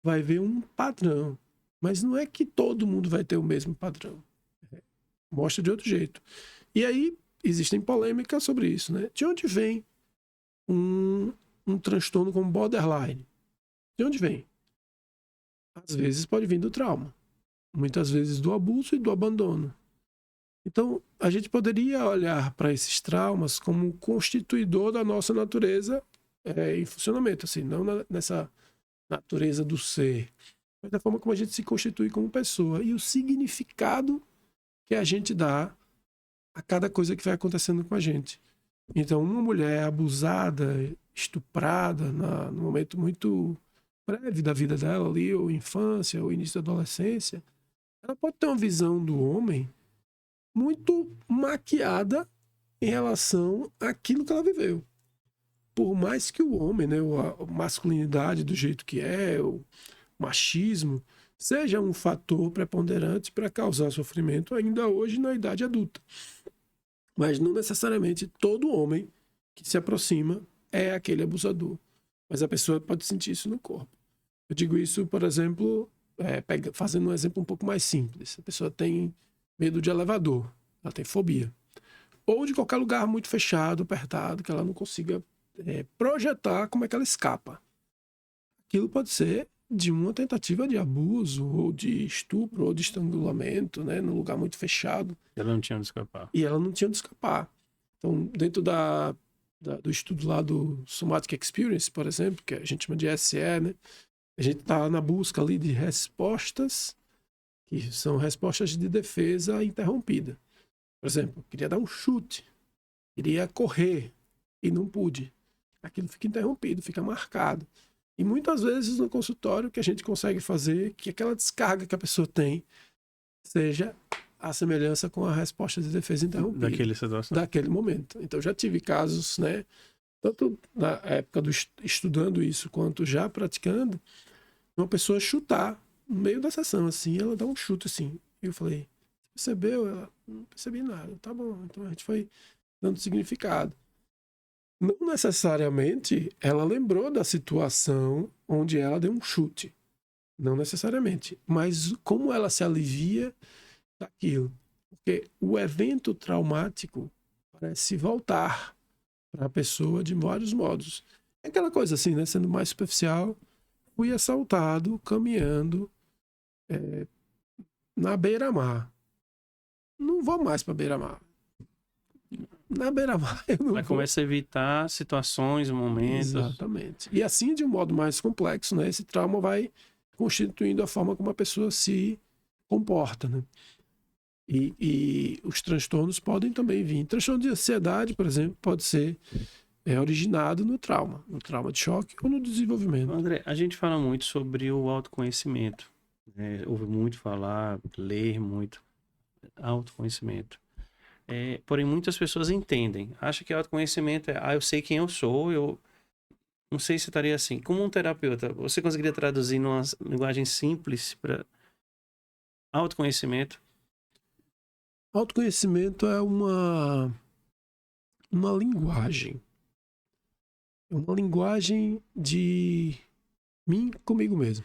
vai ver um padrão. Mas não é que todo mundo vai ter o mesmo padrão. Mostra de outro jeito. E aí existem polêmicas sobre isso, né? De onde vem um transtorno como borderline? De onde vem? Às vezes pode vir do trauma. Muitas vezes do abuso e do abandono. Então, a gente poderia olhar para esses traumas como constituidor da nossa natureza em funcionamento, assim, não nessa natureza do ser, mas da forma como a gente se constitui como pessoa e o significado que a gente dá a cada coisa que vai acontecendo com a gente. Então, uma mulher abusada, estuprada no momento muito breve da vida dela ali, ou infância, ou início da adolescência, ela pode ter uma visão do homem muito maquiada em relação àquilo que ela viveu. Por mais que o homem, né, a masculinidade do jeito que é, o machismo, seja um fator preponderante para causar sofrimento ainda hoje na idade adulta. Mas não necessariamente todo homem que se aproxima é aquele abusador. Mas a pessoa pode sentir isso no corpo. Eu digo isso, por exemplo, fazendo um exemplo um pouco mais simples. A pessoa tem medo de elevador, ela tem fobia. Ou de qualquer lugar muito fechado, apertado, que ela não consiga projetar como é que ela escapa. Aquilo pode ser de uma tentativa de abuso, ou de estupro, ou de estrangulamento, né, num lugar muito fechado. Ela não tinha onde escapar. E ela não tinha onde escapar. Então, dentro do estudo lá do Somatic Experience, por exemplo, que a gente chama de SE, né, a gente está na busca ali de respostas, que são respostas de defesa interrompida. Por exemplo, queria dar um chute, queria correr e não pude. Aquilo fica interrompido, fica marcado. E muitas vezes no consultório o que a gente consegue fazer que aquela descarga que a pessoa tem seja a semelhança com a resposta de defesa interrompida. Daquele situação. Daquele momento. Então já tive casos, né, tanto na época estudando isso quanto já praticando, uma pessoa chutar no meio da sessão, assim, ela dá um chute assim. E eu falei, percebeu? Ela, não percebi nada. Tá bom, então a gente foi dando significado. Não necessariamente ela lembrou da situação onde ela deu um chute. Não necessariamente. Mas como ela se alivia daquilo. Porque o evento traumático parece voltar para a pessoa de vários modos. É aquela coisa assim, né? Sendo mais superficial, fui assaltado caminhando na beira-mar. Não vou mais para beira-mar. Na beira-mar eu não Vai vou. começar a evitar situações, momentos. Exatamente. E assim, de um modo mais complexo, né? Esse trauma vai constituindo a forma como a pessoa se comporta, né? E os transtornos podem também vir. Transtorno de ansiedade, por exemplo, pode ser originado no trauma de choque ou no desenvolvimento. André, a gente fala muito sobre o autoconhecimento. Ouve muito falar, ler muito. Autoconhecimento. Porém, muitas pessoas entendem. Acham que autoconhecimento eu sei quem eu sou, eu não sei se estaria assim. Como um terapeuta, você conseguiria traduzir numa linguagem simples para autoconhecimento? Autoconhecimento é uma linguagem. É uma linguagem de mim comigo mesmo.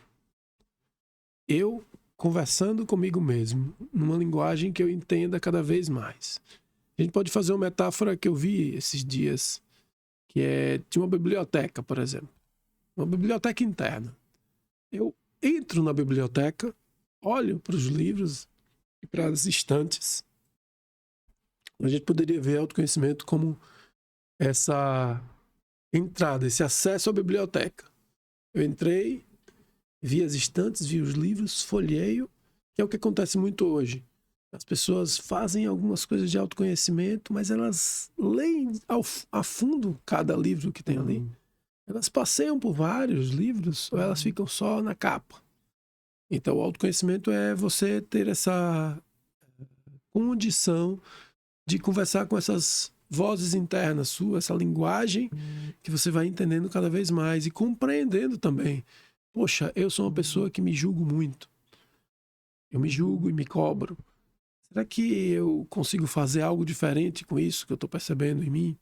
Eu conversando comigo mesmo, numa linguagem que eu entenda cada vez mais. A gente pode fazer uma metáfora que eu vi esses dias, que é de uma biblioteca, por exemplo. Uma biblioteca interna. Eu entro na biblioteca, olho para os livros e para as estantes. A gente poderia ver autoconhecimento como essa entrada, esse acesso à biblioteca. Eu entrei, vi as estantes, vi os livros, folheio, que é o que acontece muito hoje. As pessoas fazem algumas coisas de autoconhecimento, mas elas leem a fundo cada livro que tem ali. Elas passeiam por vários livros ou elas ficam só na capa. Então, o autoconhecimento é você ter essa condição de conversar com essas vozes internas suas, essa linguagem que você vai entendendo cada vez mais e compreendendo também. Poxa, eu sou uma pessoa que me julgo muito. Eu me julgo e me cobro. Será que eu consigo fazer algo diferente com isso que eu estou percebendo em mim?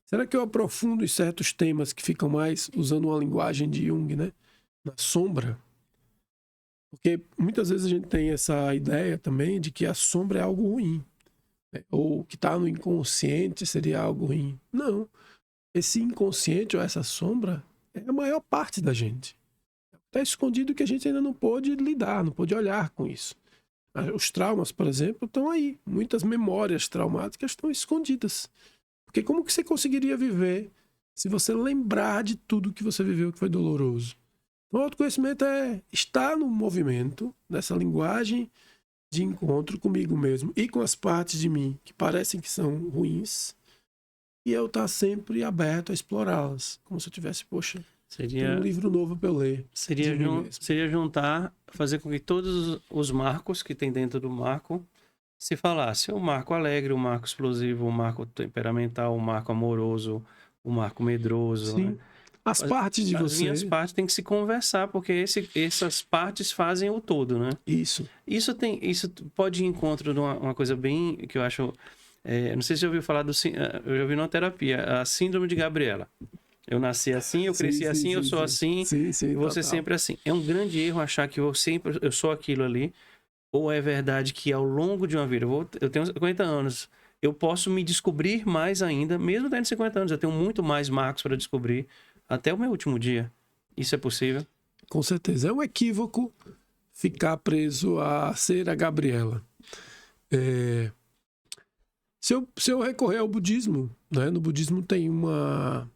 Será que eu aprofundo em certos temas que ficam mais usando uma linguagem de Jung, né? Na sombra? Porque muitas vezes a gente tem essa ideia também de que a sombra é algo ruim. Né? Ou que está no inconsciente seria algo ruim. Não. Esse inconsciente ou essa sombra é a maior parte da gente. Está escondido que a gente ainda não pôde lidar, não pôde olhar com isso. Os traumas, por exemplo, estão aí. Muitas memórias traumáticas estão escondidas. Porque como que você conseguiria viver se você lembrar de tudo que você viveu que foi doloroso? O autoconhecimento é estar no movimento, nessa linguagem de encontro comigo mesmo e com as partes de mim que parecem que são ruins, e eu estar sempre aberto a explorá-las. Como se eu tivesse, poxa, tem um livro novo para eu ler. Seria juntar, fazer com que todos os marcos que tem dentro do marco se falasse. O marco alegre, o marco explosivo, o marco temperamental, o marco amoroso, o marco medroso. Sim. Né? As partes de As você. minhas partes têm que se conversar, porque essas partes fazem o todo, né? Isso. Isso pode ir em encontro de uma coisa bem que eu acho. Não sei se você ouviu falar eu já ouvi na terapia, a síndrome de Gabriela. Eu nasci assim, eu cresci assim, eu sou assim, e você sempre assim. É um grande erro achar que eu sou aquilo ali, ou é verdade que ao longo de uma vida, eu tenho 50 anos, eu posso me descobrir mais ainda, mesmo tendo 50 anos, eu tenho muito mais marcos para descobrir até o meu último dia. Isso é possível? Com certeza. É um equívoco ficar preso a ser a Gabriela. Se eu recorrer ao budismo, né? No budismo tem um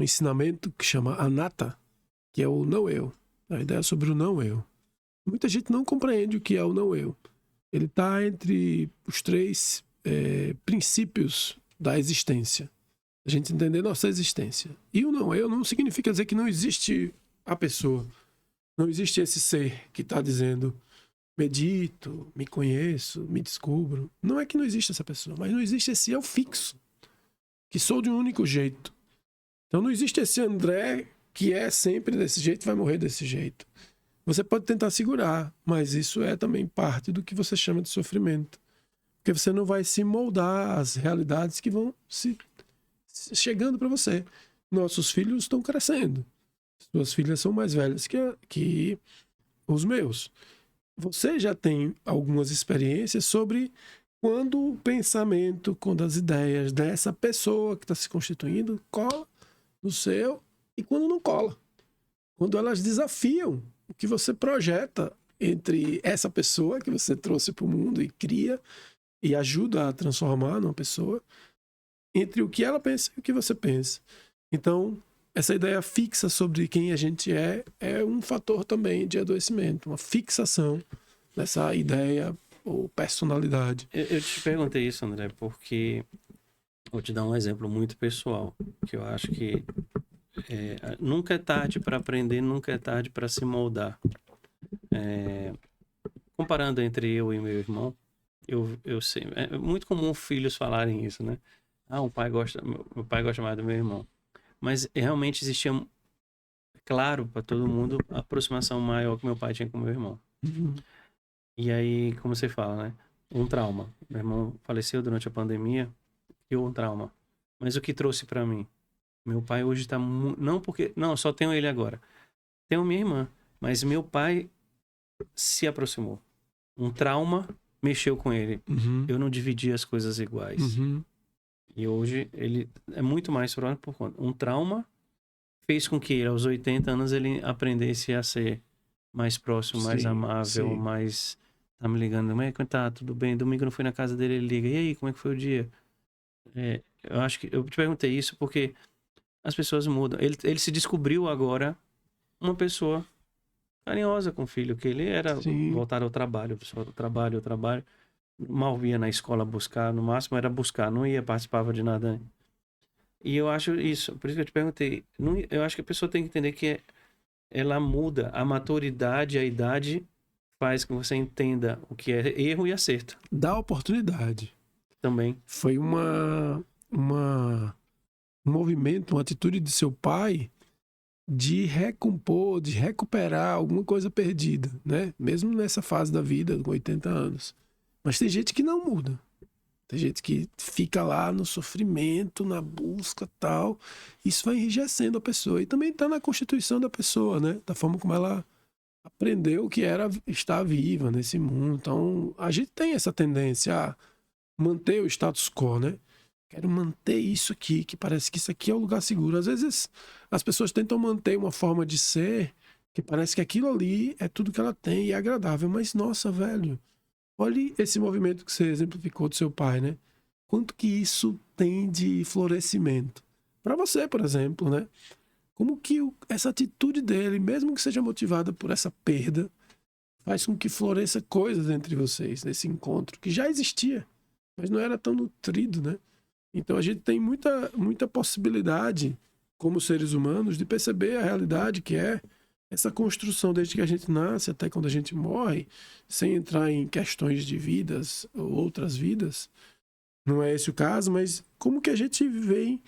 ensinamento que chama anatta, que é o não eu. A ideia é sobre o não eu. Muita gente não compreende o que é o não eu. Ele está entre os 3 princípios da existência. A gente entender nossa existência. E o não eu não significa dizer que não existe a pessoa. Não existe esse ser que está dizendo medito, me conheço, me descubro. Não é que não existe essa pessoa, mas não existe esse eu fixo, que sou de um único jeito. Então não existe esse André que é sempre desse jeito, vai morrer desse jeito. Você pode tentar segurar, mas isso é também parte do que você chama de sofrimento. Porque você não vai se moldar às realidades que vão chegando para você. Nossos filhos estão crescendo. Suas filhas são mais velhas que os meus. Você já tem algumas experiências sobre quando o pensamento, quando as ideias dessa pessoa que está se constituindo cola no seu e quando não cola. Quando elas desafiam o que você projeta entre essa pessoa que você trouxe para o mundo e cria e ajuda a transformar numa pessoa, entre o que ela pensa e o que você pensa. Então, essa ideia fixa sobre quem a gente é um fator também de adoecimento, uma fixação nessa ideia ou personalidade. Eu te perguntei isso, André, porque vou te dar um exemplo muito pessoal, que eu acho que nunca é tarde para aprender, nunca é tarde para se moldar. Comparando entre eu e meu irmão, eu sei, é muito comum filhos falarem isso, né? Meu pai gosta mais do meu irmão. Mas realmente existia, claro, para todo mundo, a aproximação maior que meu pai tinha com meu irmão. Uhum. E aí, como você fala, né? Um trauma. Meu irmão faleceu durante a pandemia e um trauma. Mas o que trouxe para mim? Meu pai hoje tá... Não, só tenho ele agora. Tenho minha irmã. Mas meu pai se aproximou. Um trauma mexeu com ele. Uhum. Eu não dividi as coisas iguais. Uhum. E hoje ele é muito mais próximo por conta. Um trauma fez com que aos 80 anos ele aprendesse a ser mais próximo, mais amável, sim. mais... Tá me ligando, como é que tá? Tudo bem? Domingo não fui na casa dele, ele liga. E aí, como é que foi o dia? Eu acho que eu te perguntei isso porque as pessoas mudam. Ele se descobriu agora uma pessoa carinhosa com o filho, que ele era voltado ao trabalho, só trabalho. Mal via na escola buscar, no máximo era buscar, não ia, participava de nada. E eu acho isso, por isso que eu te perguntei. Eu acho que a pessoa tem que entender que ela muda, a maturidade, a idade faz com que você entenda o que é erro e acerto. Dá oportunidade. Também. Foi um movimento, uma atitude de seu pai de recompor, de recuperar alguma coisa perdida, né? Mesmo nessa fase da vida, com 80 anos. Mas tem gente que não muda. Tem gente que fica lá no sofrimento, na busca tal. Isso vai enrijecendo a pessoa. E também está na constituição da pessoa, né? Da forma como ela aprendeu que era estar viva nesse mundo. Então, a gente tem essa tendência a manter o status quo, né? Quero manter isso aqui, que parece que isso aqui é o lugar seguro. Às vezes, as pessoas tentam manter uma forma de ser que parece que aquilo ali é tudo que ela tem e é agradável. Mas, nossa, velho, olhe esse movimento que você exemplificou do seu pai, né? Quanto que isso tem de florescimento. Para você, por exemplo, né? Como que essa atitude dele, mesmo que seja motivada por essa perda, faz com que floresça coisas entre vocês, nesse encontro, que já existia, mas não era tão nutrido, né? Então a gente tem muita possibilidade, como seres humanos, de perceber a realidade que é essa construção desde que a gente nasce até quando a gente morre, sem entrar em questões de vidas ou outras vidas. Não é esse o caso, mas como que a gente vem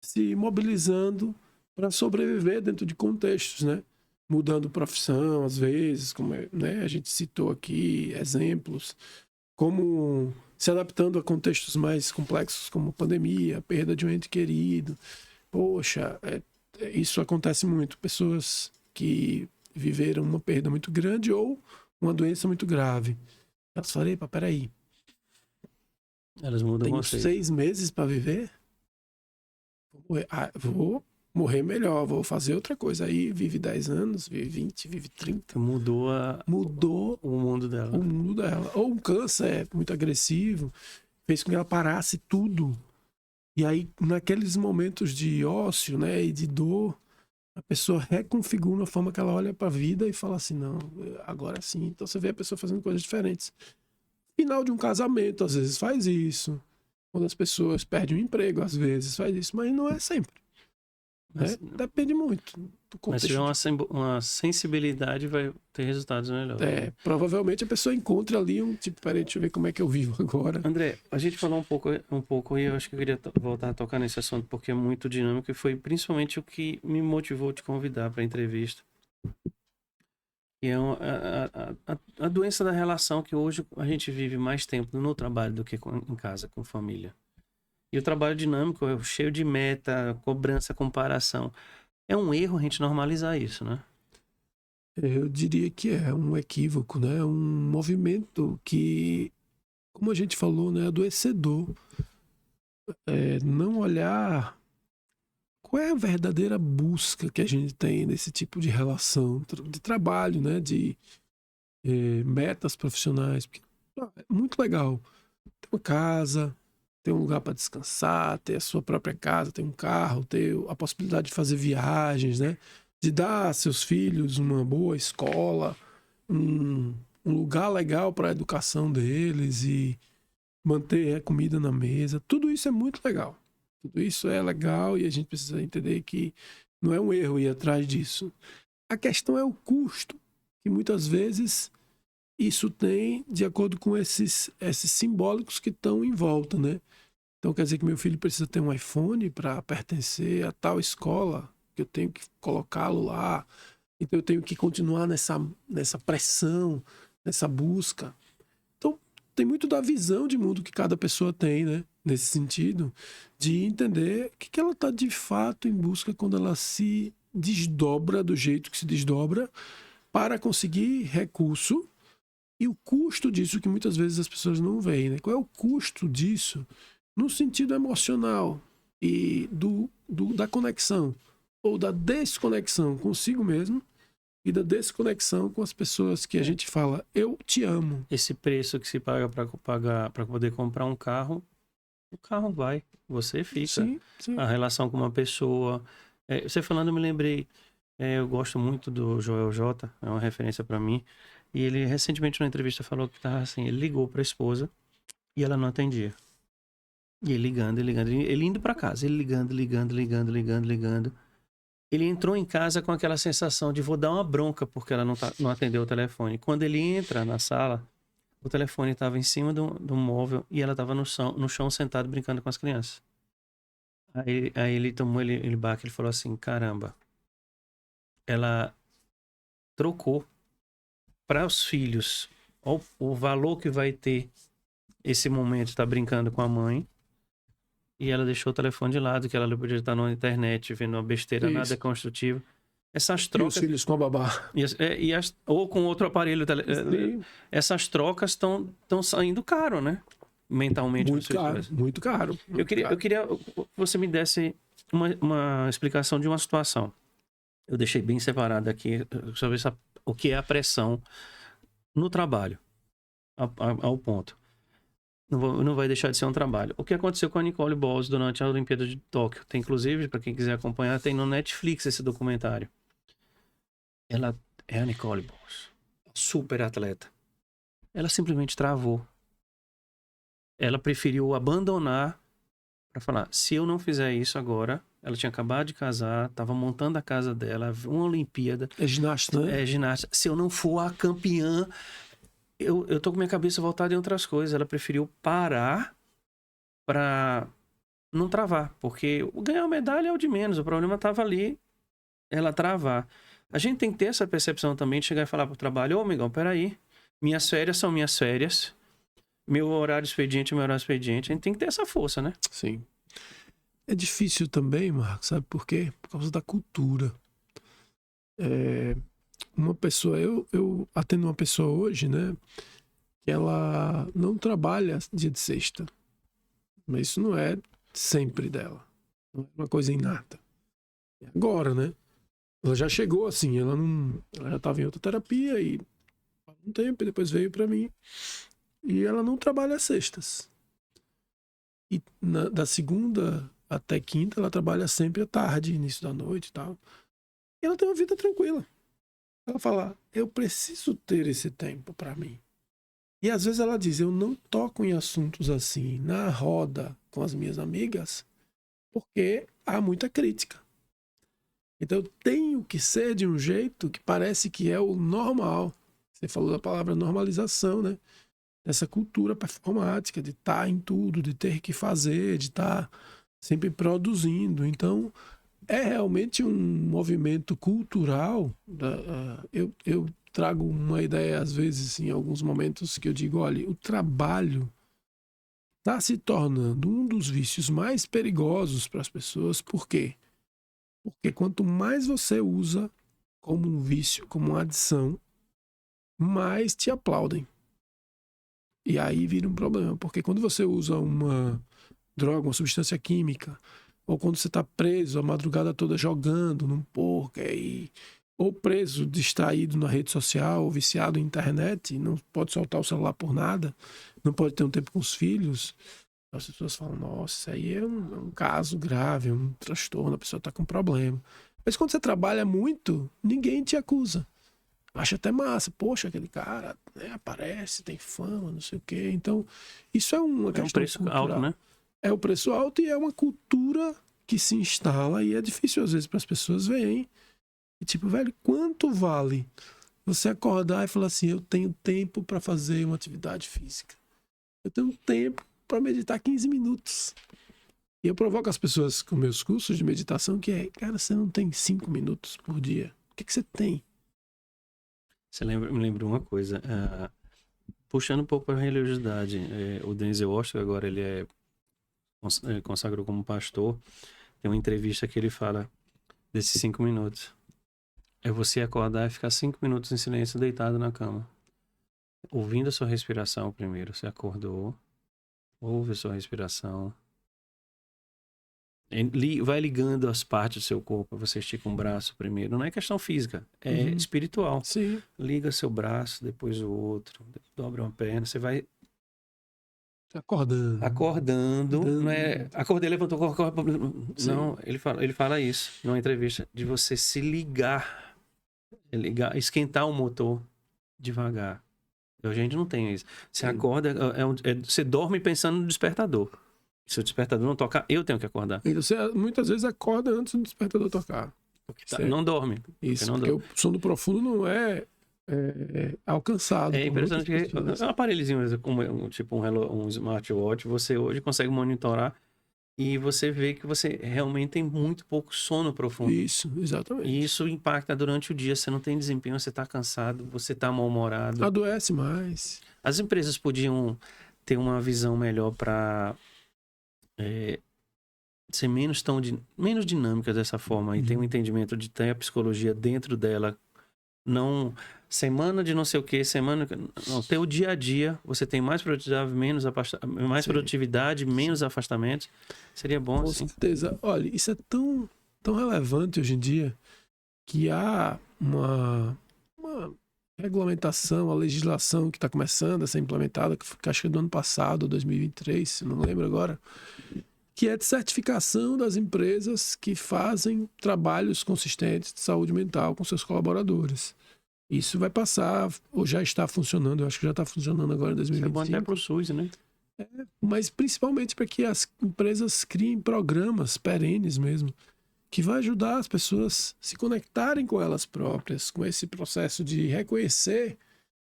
se mobilizando para sobreviver dentro de contextos, né? Mudando profissão, às vezes, como né? A gente citou aqui exemplos, como se adaptando a contextos mais complexos, como pandemia, perda de um ente querido. Poxa, isso acontece muito. Pessoas que viveram uma perda muito grande ou uma doença muito grave. Elas falam, epa, peraí, Elas mudam tenho você. 6 meses para viver? Vou morrer melhor, vou fazer outra coisa. Aí vive 10 anos, vive 20, vive 30. Mudou Mudou o mundo dela. o mundo dela. Ou um câncer muito agressivo, fez com que ela parasse tudo. E aí, naqueles momentos de ócio, né, e de dor, a pessoa reconfigura a forma que ela olha para a vida e fala assim, não, agora sim. Então você vê a pessoa fazendo coisas diferentes. Final de um casamento, às vezes faz isso. Quando as pessoas perdem o emprego, às vezes faz isso, mas não é sempre. Né? Depende muito do Mas se contexto. tiver uma sensibilidade, vai ter resultados melhores. Provavelmente a pessoa encontra ali um tipo, peraí, deixa eu ver como é que eu vivo agora. André, a gente falou um pouco e eu acho que eu queria voltar a tocar nesse assunto porque é muito dinâmico e foi principalmente o que me motivou a te convidar para a entrevista. Que é a doença da relação que hoje a gente vive mais tempo no trabalho do que em casa, com família. E o trabalho dinâmico é cheio de meta, cobrança, comparação. É um erro a gente normalizar isso, né? Eu diria que é um equívoco, né? Um movimento que, como a gente falou, né, adoecedor. Não olhar qual é a verdadeira busca que a gente tem nesse tipo de relação, de trabalho, né? De metas profissionais. Porque, é muito legal ter uma casa, ter um lugar para descansar, ter a sua própria casa, ter um carro, ter a possibilidade de fazer viagens, né? De dar a seus filhos uma boa escola, um lugar legal para a educação deles e manter a comida na mesa. Tudo isso é muito legal. Tudo isso é legal e a gente precisa entender que não é um erro ir atrás disso. A questão é o custo que muitas vezes isso tem de acordo com esses simbólicos que estão em volta, né? Então quer dizer que meu filho precisa ter um iPhone para pertencer a tal escola, que eu tenho que colocá-lo lá. Então eu tenho que continuar nessa pressão, nessa busca. Então tem muito da visão de mundo que cada pessoa tem, né? Nesse sentido, de entender o que ela está de fato em busca quando ela se desdobra do jeito que se desdobra para conseguir recurso e o custo disso que muitas vezes as pessoas não veem, né? Qual é o custo disso no sentido emocional e da conexão ou da desconexão consigo mesmo e da desconexão com as pessoas que a gente fala, eu te amo. Esse preço que se paga para poder comprar um carro, o carro vai, você fica. Sim. A relação com uma pessoa. Você falando, eu me lembrei, eu gosto muito do Joel J, é uma referência para mim. E ele recentemente numa entrevista falou que tava assim, ele ligou para a esposa e ela não atendia. E ele ligando, ele indo para casa, ele ligando. Ele entrou em casa com aquela sensação de vou dar uma bronca porque ela não atendeu o telefone. Quando ele entra na sala, o telefone estava em cima do móvel e ela estava no chão sentado brincando com as crianças. Aí ele tomou ele baque, ele falou assim, caramba, ela trocou para os filhos o valor que vai ter esse momento de estar brincando com a mãe. E ela deixou o telefone de lado, que ela podia estar na internet vendo uma besteira, Isso. nada construtivo. Essas E trocas. os filhos com a babá. Ou com outro aparelho. Sim. Essas trocas estão saindo caro, né? Mentalmente. Muito caro. Eu queria que você me desse uma explicação de uma situação. Eu deixei bem separado aqui sobre o que é a pressão no trabalho, ao ponto. Não vai deixar de ser um trabalho. O que aconteceu com a Nicole Bols durante a Olimpíada de Tóquio? Tem, inclusive, para quem quiser acompanhar, tem no Netflix esse documentário. Ela é a Nicole Bols, super atleta. Ela simplesmente travou. Ela preferiu abandonar para falar, se eu não fizer isso agora, ela tinha acabado de casar, estava montando a casa dela, uma Olimpíada. É ginasta, né? É ginasta. Se eu não for a campeã, eu tô com minha cabeça voltada em outras coisas. Ela preferiu parar para não travar, porque ganhar a medalha é o de menos, o problema estava ali, ela travar. A gente tem que ter essa percepção também de chegar e falar pro trabalho, ô amigão, peraí, minhas férias são minhas férias, meu horário expediente é meu horário expediente, a gente tem que ter essa força, né? Sim. É difícil também, Marcos, sabe por quê? Por causa da cultura. Uma pessoa, eu atendo uma pessoa hoje, né, que ela não trabalha dia de sexta, mas isso não é sempre dela, não é uma coisa inata. Agora, né, ela já chegou assim, ela já estava em outra terapia e há um tempo e depois veio para mim e ela não trabalha às sextas. E da segunda até quinta ela trabalha sempre à tarde, início da noite e tal. E ela tem uma vida tranquila. Ela fala, eu preciso ter esse tempo para mim. E às vezes ela diz, eu não toco em assuntos assim na roda com as minhas amigas porque há muita crítica. Então eu tenho que ser de um jeito que parece que é o normal. Você falou da palavra normalização, né? Essa cultura performática de estar em tudo, de ter que fazer, de estar sempre produzindo. Então é realmente um movimento cultural. Eu trago uma ideia, às vezes, em alguns momentos, que eu digo, olha, o trabalho está se tornando um dos vícios mais perigosos para as pessoas. Por quê? Porque quanto mais você usa como um vício, como uma adição, mais te aplaudem. E aí vira um problema, porque quando você usa uma droga, uma substância química, ou quando você está preso a madrugada toda jogando num poker, ou preso, distraído na rede social, ou viciado em internet, não pode soltar o celular por nada, não pode ter um tempo com os filhos, as pessoas falam, nossa, isso aí é um caso grave, é um transtorno, a pessoa está com problema. Mas quando você trabalha muito, ninguém te acusa. Acha até massa, poxa, aquele cara, né, aparece, tem fama, não sei o quê. Então, isso é uma questão um preço cultural. alto, né? É o preço alto e é uma cultura que se instala e é difícil às vezes para as pessoas verem. E tipo, velho, quanto vale você acordar e falar assim, eu tenho tempo para fazer uma atividade física. Eu tenho tempo para meditar 15 minutos. E eu provoco as pessoas com meus cursos de meditação que é, cara, você não tem 5 minutos por dia. O que você tem? Você me lembrou uma coisa, puxando um pouco para a religiosidade, o Denzel Washington agora ele consagrou como pastor, tem uma entrevista que ele fala desses 5 minutos. É você acordar e ficar 5 minutos em silêncio deitado na cama, ouvindo a sua respiração primeiro. Você acordou, ouve a sua respiração, vai ligando as partes do seu corpo. Você estica um braço primeiro, não é questão física, é espiritual. Sim. Liga seu braço, depois o outro, dobra uma perna, você vai acordando, não é acordei, levantou, não, ele fala isso numa entrevista, de você se ligar, esquentar o motor devagar. A gente não tem isso. Você acorda, você dorme pensando no despertador. Se o despertador não tocar, eu tenho que acordar. E você muitas vezes acorda antes do despertador tocar. Não dorme. Isso, porque o sono profundo não é alcançado. É impressionante que um aparelhozinho como tipo um smartwatch, você hoje consegue monitorar e você vê que você realmente tem muito pouco sono profundo. Isso, exatamente. E isso impacta durante o dia. Você não tem desempenho, você está cansado, você está mal-humorado. Adoece mais. As empresas podiam ter uma visão melhor para ser menos dinâmica dessa forma e ter um entendimento de ter a psicologia dentro dela. Não, semana de não sei o que, não, ter o dia a dia, você tem mais produtividade, menos afastamentos. Seria bom, com assim. certeza. Olha, isso é tão relevante hoje em dia que há uma regulamentação, a legislação que está começando a ser implementada, que acho que é do ano passado, 2023, não lembro agora, que é de certificação das empresas que fazem trabalhos consistentes de saúde mental com seus colaboradores. Isso vai passar, ou já está funcionando, eu acho que já está funcionando agora em 2025. Isso é bom até para o SUS, né? Mas principalmente para que as empresas criem programas perenes mesmo, que vai ajudar as pessoas a se conectarem com elas próprias, com esse processo de reconhecer,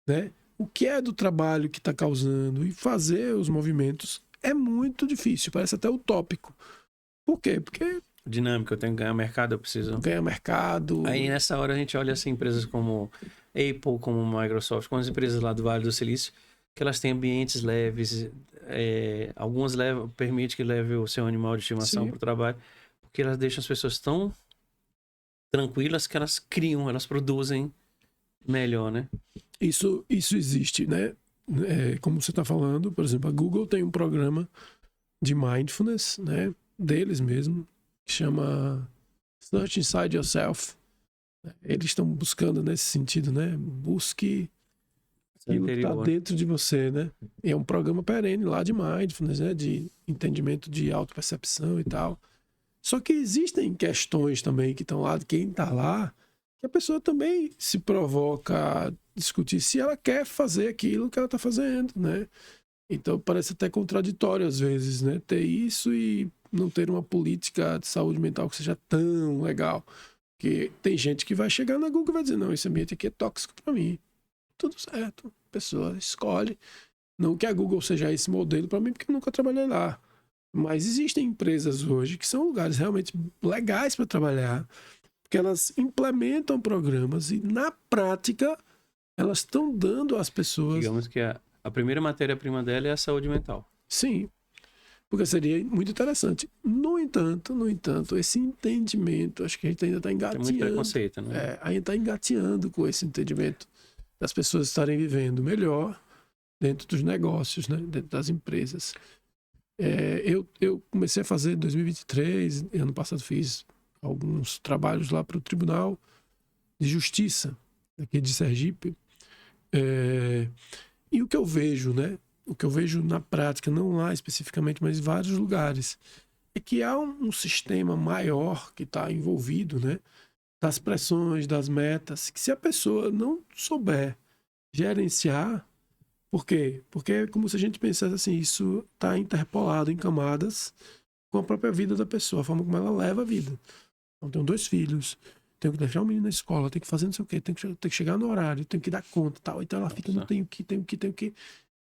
né, o que é do trabalho que está causando e fazer os movimentos. É muito difícil, parece até utópico. Por quê? Porque Dinâmica, eu tenho que ganhar mercado, eu preciso. ganha mercado. Aí nessa hora a gente olha assim, empresas como Apple, como Microsoft, como as empresas lá do Vale do Silício, que elas têm ambientes leves, algumas permite que leve o seu animal de estimação Sim. para o trabalho, porque elas deixam as pessoas tão tranquilas que elas criam, elas produzem melhor, né? Isso existe, né? Como você está falando, por exemplo, a Google tem um programa de mindfulness, né? Deles mesmo, que chama Search Inside Yourself. Eles estão buscando nesse sentido, né? Busque aquilo que está dentro de você, né? E é um programa perene lá de mindfulness, né? De entendimento de autopercepção e tal. Só que existem questões também que estão lá, de quem está lá, que a pessoa também se provoca a discutir se ela quer fazer aquilo que ela está fazendo, né? Então parece até contraditório às vezes, né? Ter isso e não ter uma política de saúde mental que seja tão legal. Porque tem gente que vai chegar na Google e vai dizer, não, esse ambiente aqui é tóxico para mim. Tudo certo. A pessoa escolhe. Não que a Google seja esse modelo para mim, porque eu nunca trabalhei lá. Mas existem empresas hoje que são lugares realmente legais para trabalhar, porque elas implementam programas e, na prática, elas estão dando às pessoas... Digamos que a primeira matéria-prima dela é a saúde mental. Sim, porque seria muito interessante. No entanto, esse entendimento, acho que a gente ainda está engateando. Tem muito preconceito, né? Ainda está engateando com esse entendimento das pessoas estarem vivendo melhor dentro dos negócios, né? Dentro das empresas. Eu comecei a fazer em 2023, ano passado fiz alguns trabalhos lá para o Tribunal de Justiça, aqui de Sergipe. E o que eu vejo, né? O que eu vejo na prática, não lá especificamente, mas em vários lugares, é que há um sistema maior que está envolvido, né? Das pressões, das metas, que se a pessoa não souber gerenciar... Por quê? Porque é como se a gente pensasse assim, isso está interpolado em camadas com a própria vida da pessoa, a forma como ela leva a vida. Então, tenho 2 filhos, tenho que deixar o menino na escola, tenho que fazer não sei o quê, tenho que chegar no horário, tenho que dar conta e tal. Então ela fica, não tenho que.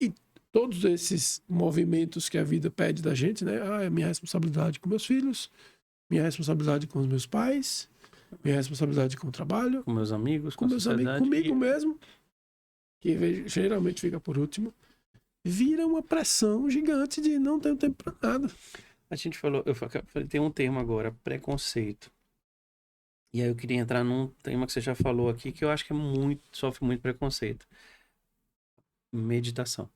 E todos esses movimentos que a vida pede da gente, né? É minha responsabilidade com meus filhos, minha responsabilidade com os meus pais, minha responsabilidade com o trabalho, com meus amigos, com meus amigos, comigo mesmo, que geralmente fica por último, vira uma pressão gigante de não ter tempo para nada. A gente falou, tem um termo agora, preconceito. E aí eu queria entrar num tema que você já falou aqui, que eu acho que sofre muito preconceito. Meditação.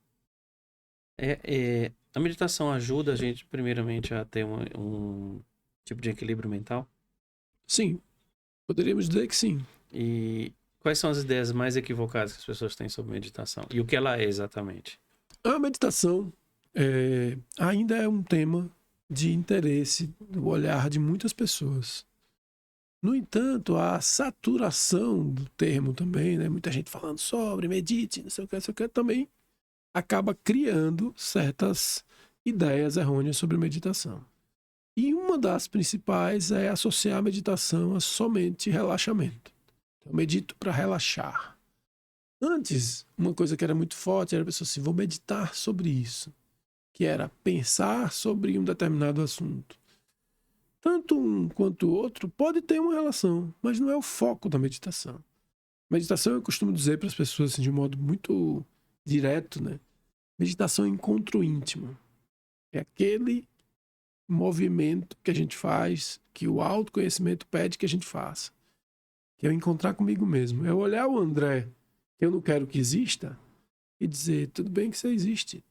A meditação ajuda a gente, primeiramente, a ter um tipo de equilíbrio mental? Sim, poderíamos dizer que sim. E quais são as ideias mais equivocadas que as pessoas têm sobre meditação? E o que ela é exatamente? A meditação ainda é um tema de interesse do olhar de muitas pessoas. No entanto, a saturação do termo também, né? Muita gente falando sobre medite, não sei o que, também acaba criando certas ideias errôneas sobre meditação. E uma das principais é associar a meditação a somente relaxamento. Eu medito para relaxar. Antes, uma coisa que era muito forte era a pessoa assim, vou meditar sobre isso, que era pensar sobre um determinado assunto. Tanto um quanto o outro pode ter uma relação, mas não é o foco da meditação. Meditação, eu costumo dizer para as pessoas assim, de um modo muito direto, né? Meditação é encontro íntimo. É aquele movimento que a gente faz, que o autoconhecimento pede que a gente faça. Que é eu encontrar comigo mesmo. É olhar o André, que eu não quero que exista, e dizer, tudo bem que você existe.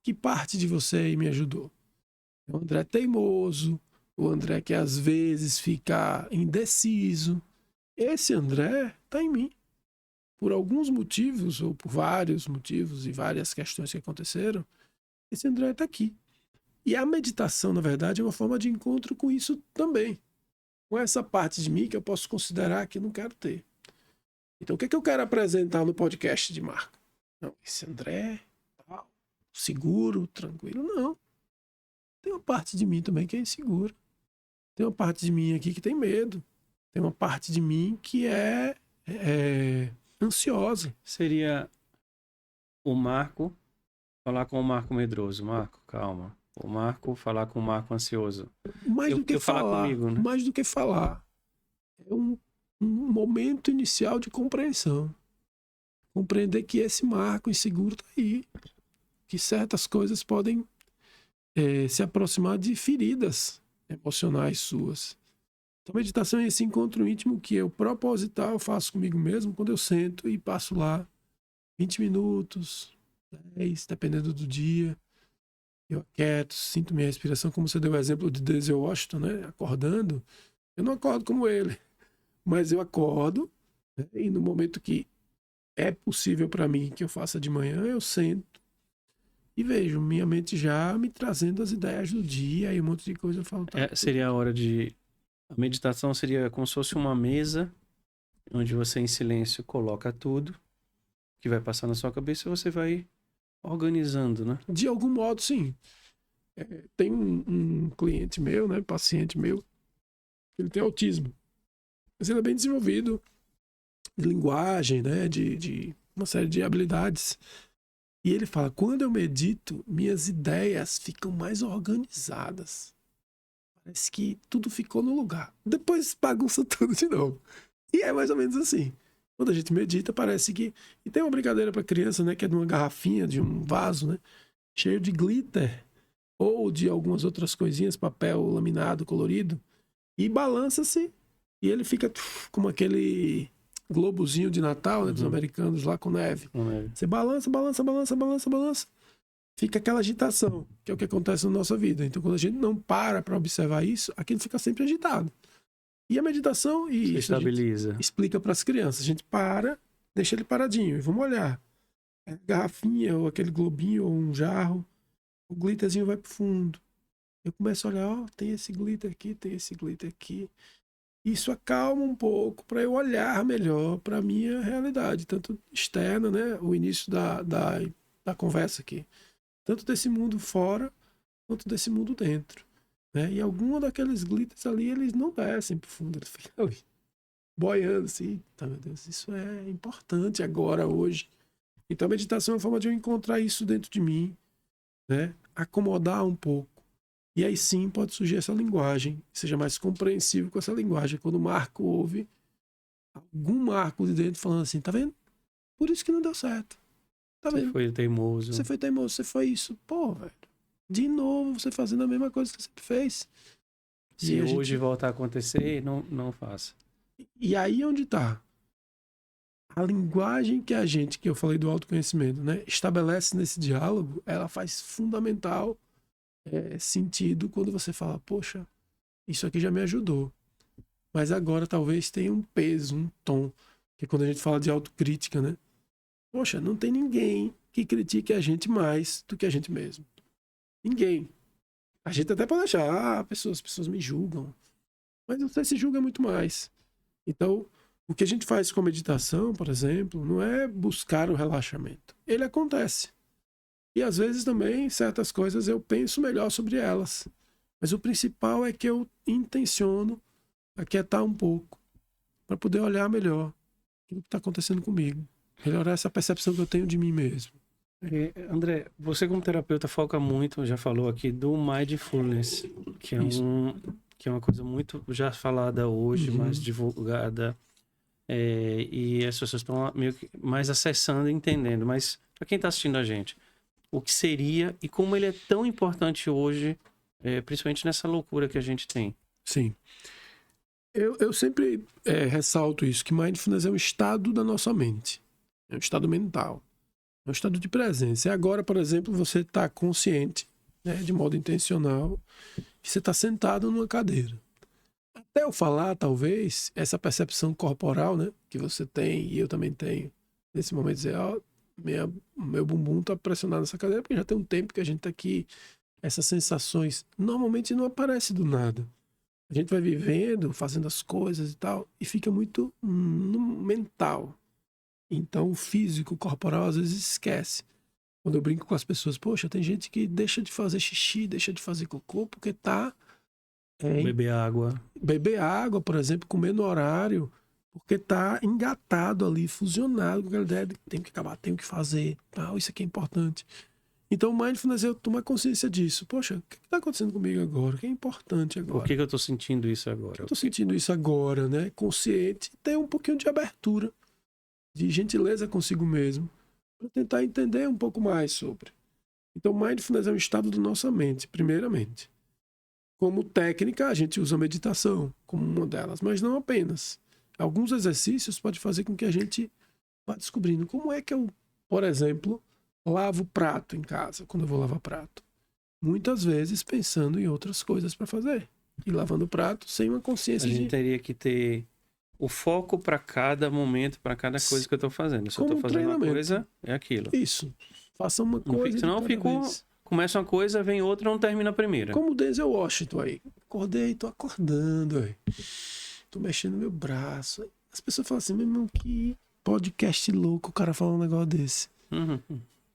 Que parte de você aí me ajudou? O André teimoso, o André que às vezes fica indeciso. Esse André está em mim. Por alguns motivos, ou por vários motivos e várias questões que aconteceram, esse André está aqui. E a meditação, na verdade, é uma forma de encontro com isso também. Com essa parte de mim que eu posso considerar que não quero ter. Então, o que é que eu quero apresentar no podcast de Marco? Não, esse André, tal, seguro, tranquilo. Não. Tem uma parte de mim também que é insegura. Tem uma parte de mim aqui que tem medo. Tem uma parte de mim que é ansiosa. Seria o Marco falar com o Marco medroso. Marco, calma. O Marco falar com o Marco ansioso. Mais do que falar comigo, né? Mais do que falar. É um momento inicial de compreensão. Compreender que esse Marco inseguro está aí. Que certas coisas podem se aproximar de feridas emocionais suas. Então, meditação é esse encontro íntimo que eu, proposital, faço comigo mesmo quando eu sento e passo lá 20 minutos, 10, dependendo do dia. Eu aquieto, sinto minha respiração, como você deu o exemplo de Denzel Washington, né? Acordando. Eu não acordo como ele, mas eu acordo, né? E no momento que é possível para mim que eu faça de manhã, eu sento e vejo minha mente já me trazendo as ideias do dia e um monte de coisa. Eu falo, tá, Seria a hora de... A meditação seria como se fosse uma mesa onde você em silêncio coloca tudo que vai passar na sua cabeça e você vai organizando, né? de algum modo, sim. Tem um cliente meu, né, paciente meu, ele tem autismo. Mas ele é bem desenvolvido de linguagem, né, de uma série de habilidades. E ele fala, quando eu medito, minhas ideias ficam mais organizadas. Parece que tudo ficou no lugar. Depois bagunça tudo de novo. E é mais ou menos assim. Quando a gente medita, parece que... E tem uma brincadeira para criança, né, que é de uma garrafinha, de um vaso, né, cheio de glitter, ou de algumas outras coisinhas, papel laminado, colorido, e balança-se, e ele fica como aquele globozinho de Natal, né, dos americanos lá com neve. Você balança, balança, balança, balança, balança. Fica aquela agitação, que é o que acontece na nossa vida. Então, quando a gente não para observar isso, aquilo fica sempre agitado. E a meditação, e isso estabiliza. Explica para as crianças. A gente para, deixa ele paradinho, e vamos olhar. É garrafinha, ou aquele globinho, ou um jarro, o glitterzinho vai pro fundo. Eu começo a olhar, ó, tem esse glitter aqui, tem esse glitter aqui. Isso acalma um pouco para eu olhar melhor para a minha realidade, tanto externa, né? O início da conversa aqui. Tanto desse mundo fora, quanto desse mundo dentro. Né? E alguma daqueles glitters ali, eles não descem pro fundo, eles ficam ali, boiando assim. Tá, meu Deus, isso é importante agora, hoje. Então a meditação é uma forma de eu encontrar isso dentro de mim, né? Acomodar um pouco. E aí sim pode surgir essa linguagem, seja mais compreensível com essa linguagem. Quando o Marco ouve algum Marco de dentro falando assim, tá vendo? Por isso que não deu certo. Tá vendo? Você foi teimoso. Você foi teimoso, você foi isso. Pô, velho. De novo, você fazendo a mesma coisa que você sempre fez. Se hoje voltar a acontecer, não faça. E aí onde tá? A linguagem que a gente, que eu falei do autoconhecimento, né, estabelece nesse diálogo, ela faz fundamental sentido quando você fala, poxa, isso aqui já me ajudou. Mas agora talvez tenha um peso, um tom, que é quando a gente fala de autocrítica, né? Poxa, não tem ninguém que critique a gente mais do que a gente mesmo. Ninguém. A gente até pode achar, as pessoas me julgam. Mas você se julga muito mais. Então, o que a gente faz com a meditação, por exemplo, não é buscar o relaxamento. Ele acontece. E às vezes também, certas coisas eu penso melhor sobre elas. Mas o principal é que eu intenciono aquietar um pouco para poder olhar melhor o que está acontecendo comigo. Melhorar essa percepção que eu tenho de mim mesmo. André, você como terapeuta foca muito, já falou aqui, do mindfulness, que é uma coisa muito já falada hoje, mais divulgada, e as pessoas estão meio que mais acessando e entendendo. Mas para quem está assistindo a gente, o que seria e como ele é tão importante hoje, principalmente nessa loucura que a gente tem? Sim. Eu sempre ressalto isso, que mindfulness é um estado da nossa mente. É um estado mental. É um estado de presença. E agora, por exemplo, você está consciente, né, de modo intencional, que você está sentado numa cadeira. Até eu falar, talvez, essa percepção corporal, né, que você tem e eu também tenho, nesse momento, dizer, ó, meu bumbum está pressionado nessa cadeira, porque já tem um tempo que a gente está aqui. Essas sensações normalmente não aparecem do nada. A gente vai vivendo, fazendo as coisas e tal, e fica muito no mental. Então o físico, o corporal, às vezes esquece. Quando eu brinco com as pessoas, poxa, tem gente que deixa de fazer xixi, deixa de fazer cocô, porque tá beber água, por exemplo, comer no horário, porque tá engatado ali, fusionado com aquela ideia de tem que acabar, tem que fazer, tal, isso aqui é importante. Então, o mindfulness é eu tomar consciência disso. Poxa, o que está acontecendo comigo agora? O que é importante agora? Por que eu estou sentindo isso agora? Eu estou sentindo isso agora, né? Consciente, e ter um pouquinho de abertura, de gentileza consigo mesmo, para tentar entender um pouco mais sobre. Então, mindfulness é um estado da nossa mente, primeiramente. Como técnica, a gente usa a meditação como uma delas, mas não apenas. Alguns exercícios podem fazer com que a gente vá descobrindo como é que eu, por exemplo, lavo prato em casa, quando eu vou lavar prato. Muitas vezes pensando em outras coisas para fazer. E lavando o prato sem uma consciência A gente teria que ter o foco para cada momento, para cada coisa que eu estou fazendo. Se eu estou fazendo uma coisa, é aquilo. Isso. Faça uma coisa Senão eu fico... Começa uma coisa, vem outra, não termina a primeira. Como o Denzel Washington aí. Acordei, tô acordando aí. Tô mexendo meu braço. As pessoas falam assim, meu irmão, que podcast louco o cara fala um negócio desse.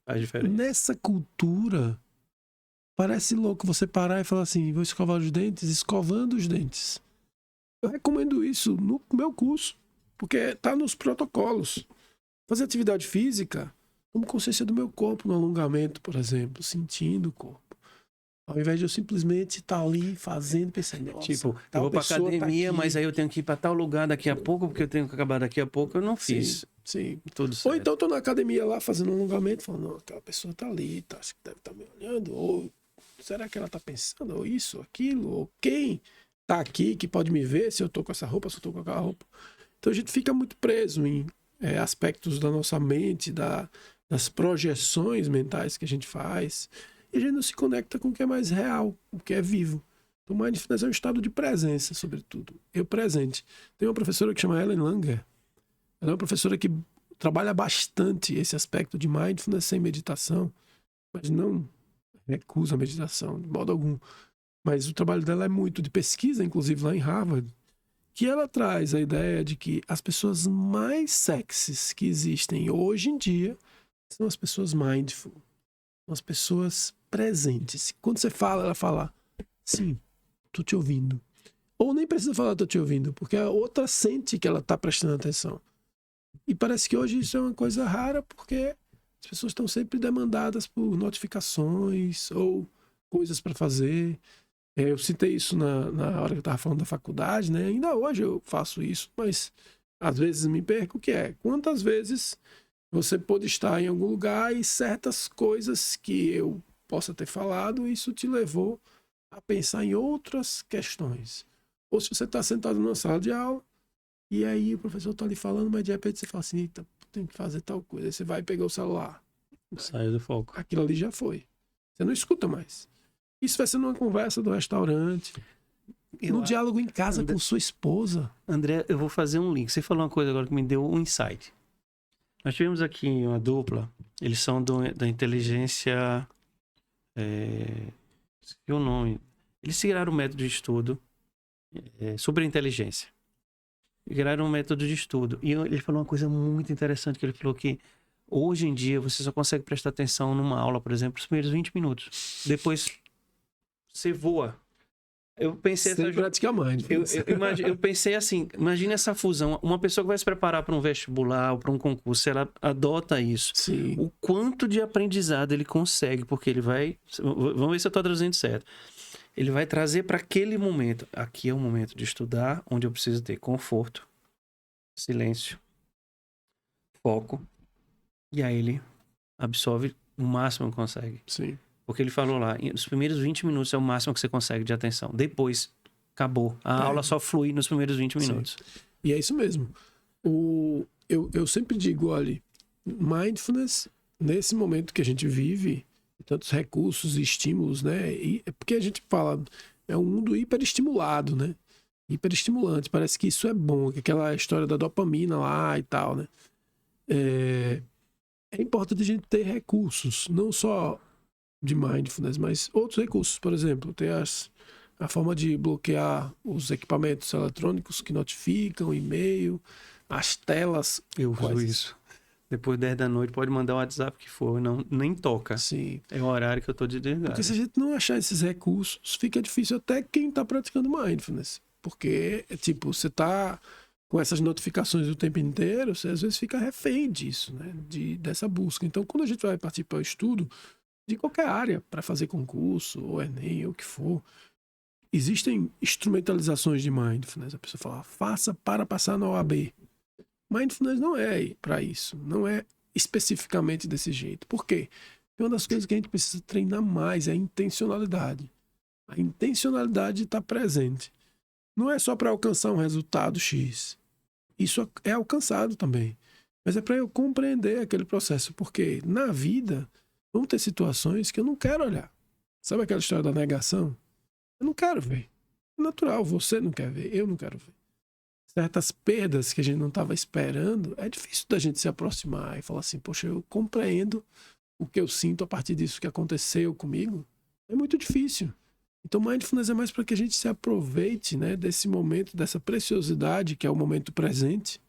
Faz diferença. Nessa cultura, parece louco você parar e falar assim, vou escovar os dentes, escovando os dentes. Eu recomendo isso no meu curso, porque tá nos protocolos. Fazer atividade física, tomo consciência do meu corpo no alongamento, por exemplo, sentindo o corpo. Ao invés de eu simplesmente estar ali fazendo, pensando, nossa, tipo, eu vou pra academia, mas aí eu tenho que ir pra tal lugar daqui a pouco, porque eu tenho que acabar daqui a pouco, eu não fiz. Sim. Tudo certo. Ou então eu tô na academia lá fazendo um alongamento, falando, não, aquela pessoa tá ali, tá, acho que deve estar me olhando, ou será que ela tá pensando, ou isso, aquilo, ou quem tá aqui que pode me ver se eu tô com essa roupa, se eu tô com aquela roupa. Então a gente fica muito preso em aspectos da nossa mente, das projeções mentais que a gente faz, e a gente não se conecta com o que é mais real, o que é vivo. Então, mindfulness é um estado de presença, sobretudo. Eu presente. Tem uma professora que chama Ellen Langer. Ela é uma professora que trabalha bastante esse aspecto de mindfulness sem meditação, mas não recusa a meditação, de modo algum. Mas o trabalho dela é muito de pesquisa, inclusive lá em Harvard, que ela traz a ideia de que as pessoas mais sexys que existem hoje em dia são as pessoas mindful, são as pessoas presentes. Quando você fala, ela fala, sim, tô te ouvindo. Ou nem precisa falar, tô te ouvindo, porque a outra sente que ela tá prestando atenção. E parece que hoje isso é uma coisa rara, porque as pessoas estão sempre demandadas por notificações ou coisas para fazer. Eu citei isso na hora que eu estava falando da faculdade, né? Ainda hoje eu faço isso, mas às vezes me perco, que é quantas vezes você pode estar em algum lugar e certas coisas que eu possa ter falado, isso te levou a pensar em outras questões. Ou se você está sentado numa sala de aula, e aí o professor está ali falando, mas de repente você fala assim, eita, tem que fazer tal coisa. Aí você vai pegar o celular. Saiu do foco. Aquilo ali já foi. Você não escuta mais. Isso vai ser numa conversa do restaurante, no diálogo em casa com sua esposa. André, eu vou fazer um link. Você falou uma coisa agora que me deu um insight. Nós tivemos aqui uma dupla, eles são da inteligência... esqueci o nome. Eles criaram um método de estudo sobre inteligência. Criaram um método de estudo. E ele falou uma coisa muito interessante, que ele falou que hoje em dia você só consegue prestar atenção numa aula, por exemplo, os primeiros 20 minutos. Depois você voa. Eu pensei... Eu pensei assim, imagina essa fusão. Uma pessoa que vai se preparar para um vestibular ou para um concurso, ela adota isso. Sim. O quanto de aprendizado ele consegue, porque ele vai... Vamos ver se eu estou traduzindo certo. Ele vai trazer para aquele momento. Aqui é o momento de estudar, onde eu preciso ter conforto, silêncio, foco. E aí ele absorve o máximo que consegue. Sim. Porque ele falou lá, os primeiros 20 minutos é o máximo que você consegue de atenção. Depois, acabou. A aula só flui nos primeiros 20 minutos. Sim. E é isso mesmo. Eu sempre digo, olha, mindfulness, nesse momento que a gente vive, tantos recursos e estímulos, né? E é porque a gente fala, é um mundo hiperestimulado, né? Hiperestimulante. Parece que isso é bom, que aquela história da dopamina lá e tal, né? É importante a gente ter recursos, não só de mindfulness, mas outros recursos, por exemplo, tem a forma de bloquear os equipamentos eletrônicos que notificam, e-mail, as telas. Eu uso isso. Depois 10 da noite, pode mandar o WhatsApp que for, não, nem toca. Sim. É o horário que eu tô desligado. Porque se a gente não achar esses recursos, fica difícil até quem está praticando mindfulness. Porque, tipo, você tá com essas notificações o tempo inteiro, você às vezes fica refém disso, né? Dessa busca. Então, quando a gente vai partir para o estudo de qualquer área, para fazer concurso, ou Enem, ou o que for, existem instrumentalizações de mindfulness. A pessoa fala, faça para passar na OAB. Mindfulness não é para isso. Não é especificamente desse jeito. Por quê? Porque uma das coisas que a gente precisa treinar mais é a intencionalidade. A intencionalidade está presente. Não é só para alcançar um resultado X. Isso é alcançado também. Mas é para eu compreender aquele processo. Porque na vida, vão ter situações que eu não quero olhar. Sabe aquela história da negação? Eu não quero ver. É natural, você não quer ver, eu não quero ver. Certas perdas que a gente não estava esperando, é difícil da gente se aproximar e falar assim, poxa, eu compreendo o que eu sinto a partir disso que aconteceu comigo. É muito difícil. Então, mindfulness é mais para que a gente se aproveite, né, desse momento, dessa preciosidade que é o momento presente.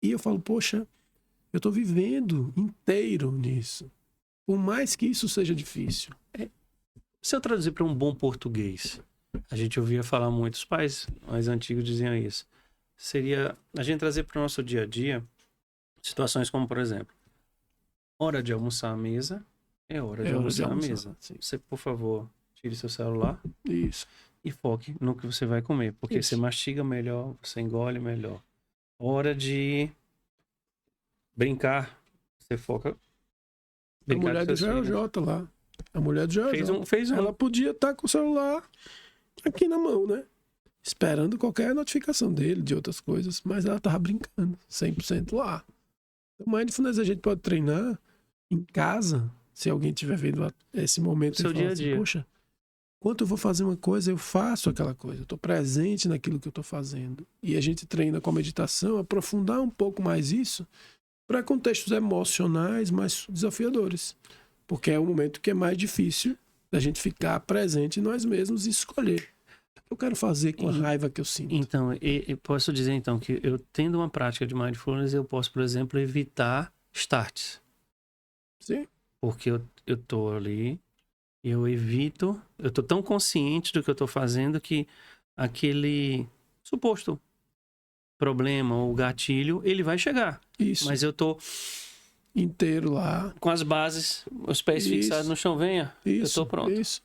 E eu falo, poxa, eu estou vivendo inteiro nisso. Por mais que isso seja difícil. Se eu traduzir para um bom português, a gente ouvia falar muito, os pais mais antigos diziam isso. Seria a gente trazer para o nosso dia a dia situações como, por exemplo, hora de almoçar à mesa é hora de almoçar à mesa. Sim. Você, por favor, tire seu celular Isso. e foque no que você vai comer, porque Isso. você mastiga melhor, você engole melhor. Hora de brincar, você foca. A mulher do JJ lá. A mulher do JJ. Fez um. Ela podia estar com o celular aqui na mão, né? Esperando qualquer notificação dele, de outras coisas, mas ela tava brincando, 100% lá. O mindfulness a gente pode treinar em casa, se alguém estiver vendo esse momento Seu e falar dia a assim, dia. poxa, quando eu vou fazer uma coisa, eu faço aquela coisa, eu tô presente naquilo que eu tô fazendo. E a gente treina com a meditação, aprofundar um pouco mais isso para contextos emocionais mais desafiadores. Porque é o momento que é mais difícil da gente ficar presente em nós mesmos e escolher. O que eu quero fazer com a raiva que eu sinto? Então, eu posso dizer então que eu tendo uma prática de mindfulness, eu posso, por exemplo, evitar starts. Sim. Porque eu tô ali, eu evito, eu tô tão consciente do que eu tô fazendo que aquele suposto problema ou gatilho, ele vai chegar. Isso. Mas eu tô inteiro lá. Com as bases, os pés fixados no chão, venha. Isso, eu tô pronto. Isso.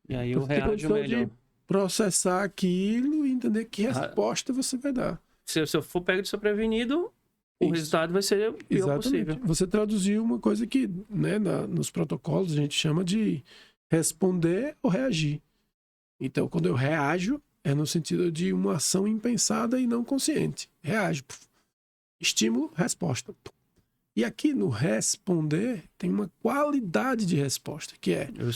E aí eu reajo melhor. De processar aquilo e entender que resposta você vai dar. Se eu for pego de desprevenido, o resultado vai ser o pior possível. Você traduziu uma coisa que, né, nos protocolos a gente chama de responder ou reagir. Então, quando eu reajo, é no sentido de uma ação impensada e não consciente. Reajo. Estímulo, resposta. E aqui no responder tem uma qualidade de resposta, que é... Eu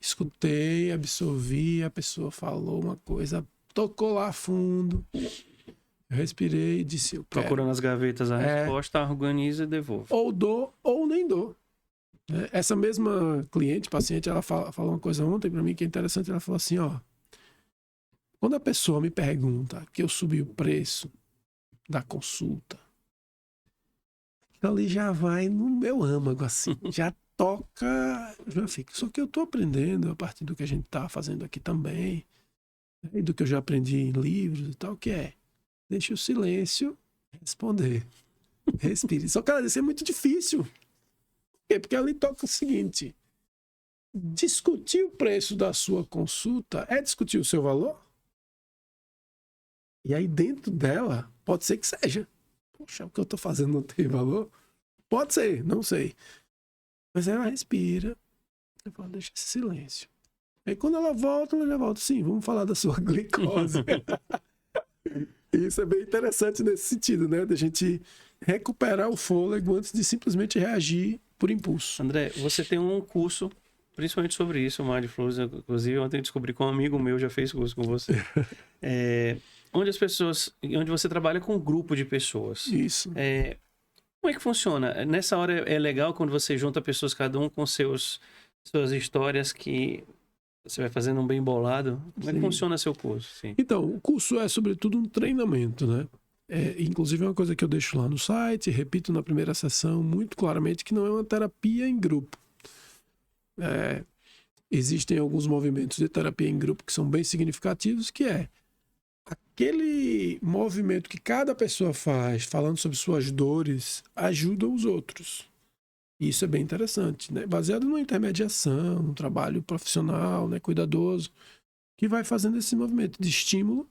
escutei, absorvi, a pessoa falou uma coisa, tocou lá fundo, eu respirei, disse, eu quero. Procura nas gavetas a resposta, organiza e devolve. Ou dou, ou nem dou. Essa mesma paciente, ela falou uma coisa ontem para mim que é interessante, ela falou assim, ó, quando a pessoa me pergunta que eu subi o preço da consulta, ali já vai no meu âmago, assim, já toca, já fica. Só que eu tô aprendendo a partir do que a gente tá fazendo aqui também, né, e do que eu já aprendi em livros e tal, que é, deixa o silêncio responder. Respire. Só que ela disse, é muito difícil. Por quê? Porque ali toca o seguinte, discutir o preço da sua consulta é discutir o seu valor? E aí dentro dela, pode ser que seja. Poxa, o que eu tô fazendo não tem valor? Pode ser, não sei. Mas ela respira. Eu falo, deixa esse silêncio. Aí quando ela já volta. Sim, vamos falar da sua glicose. Isso é bem interessante nesse sentido, né? Da gente recuperar o fôlego antes de simplesmente reagir por impulso. André, você tem um curso, principalmente sobre isso, o Mindfulness. Inclusive, ontem eu descobri que um amigo meu já fez curso com você. Onde você trabalha com um grupo de pessoas. Isso. Como é que funciona? Nessa hora é legal quando você junta pessoas, cada um com suas histórias, que você vai fazendo um bem bolado. Como é que funciona seu curso? Sim. Então, o curso é sobretudo um treinamento, né? Inclusive é uma coisa que eu deixo lá no site, repito na primeira sessão muito claramente, que não é uma terapia em grupo. Existem alguns movimentos de terapia em grupo que são bem significativos, que é aquele movimento que cada pessoa faz, falando sobre suas dores, ajuda os outros. Isso é bem interessante, né? Baseado numa intermediação, num trabalho profissional, né, cuidadoso, que vai fazendo esse movimento de estímulo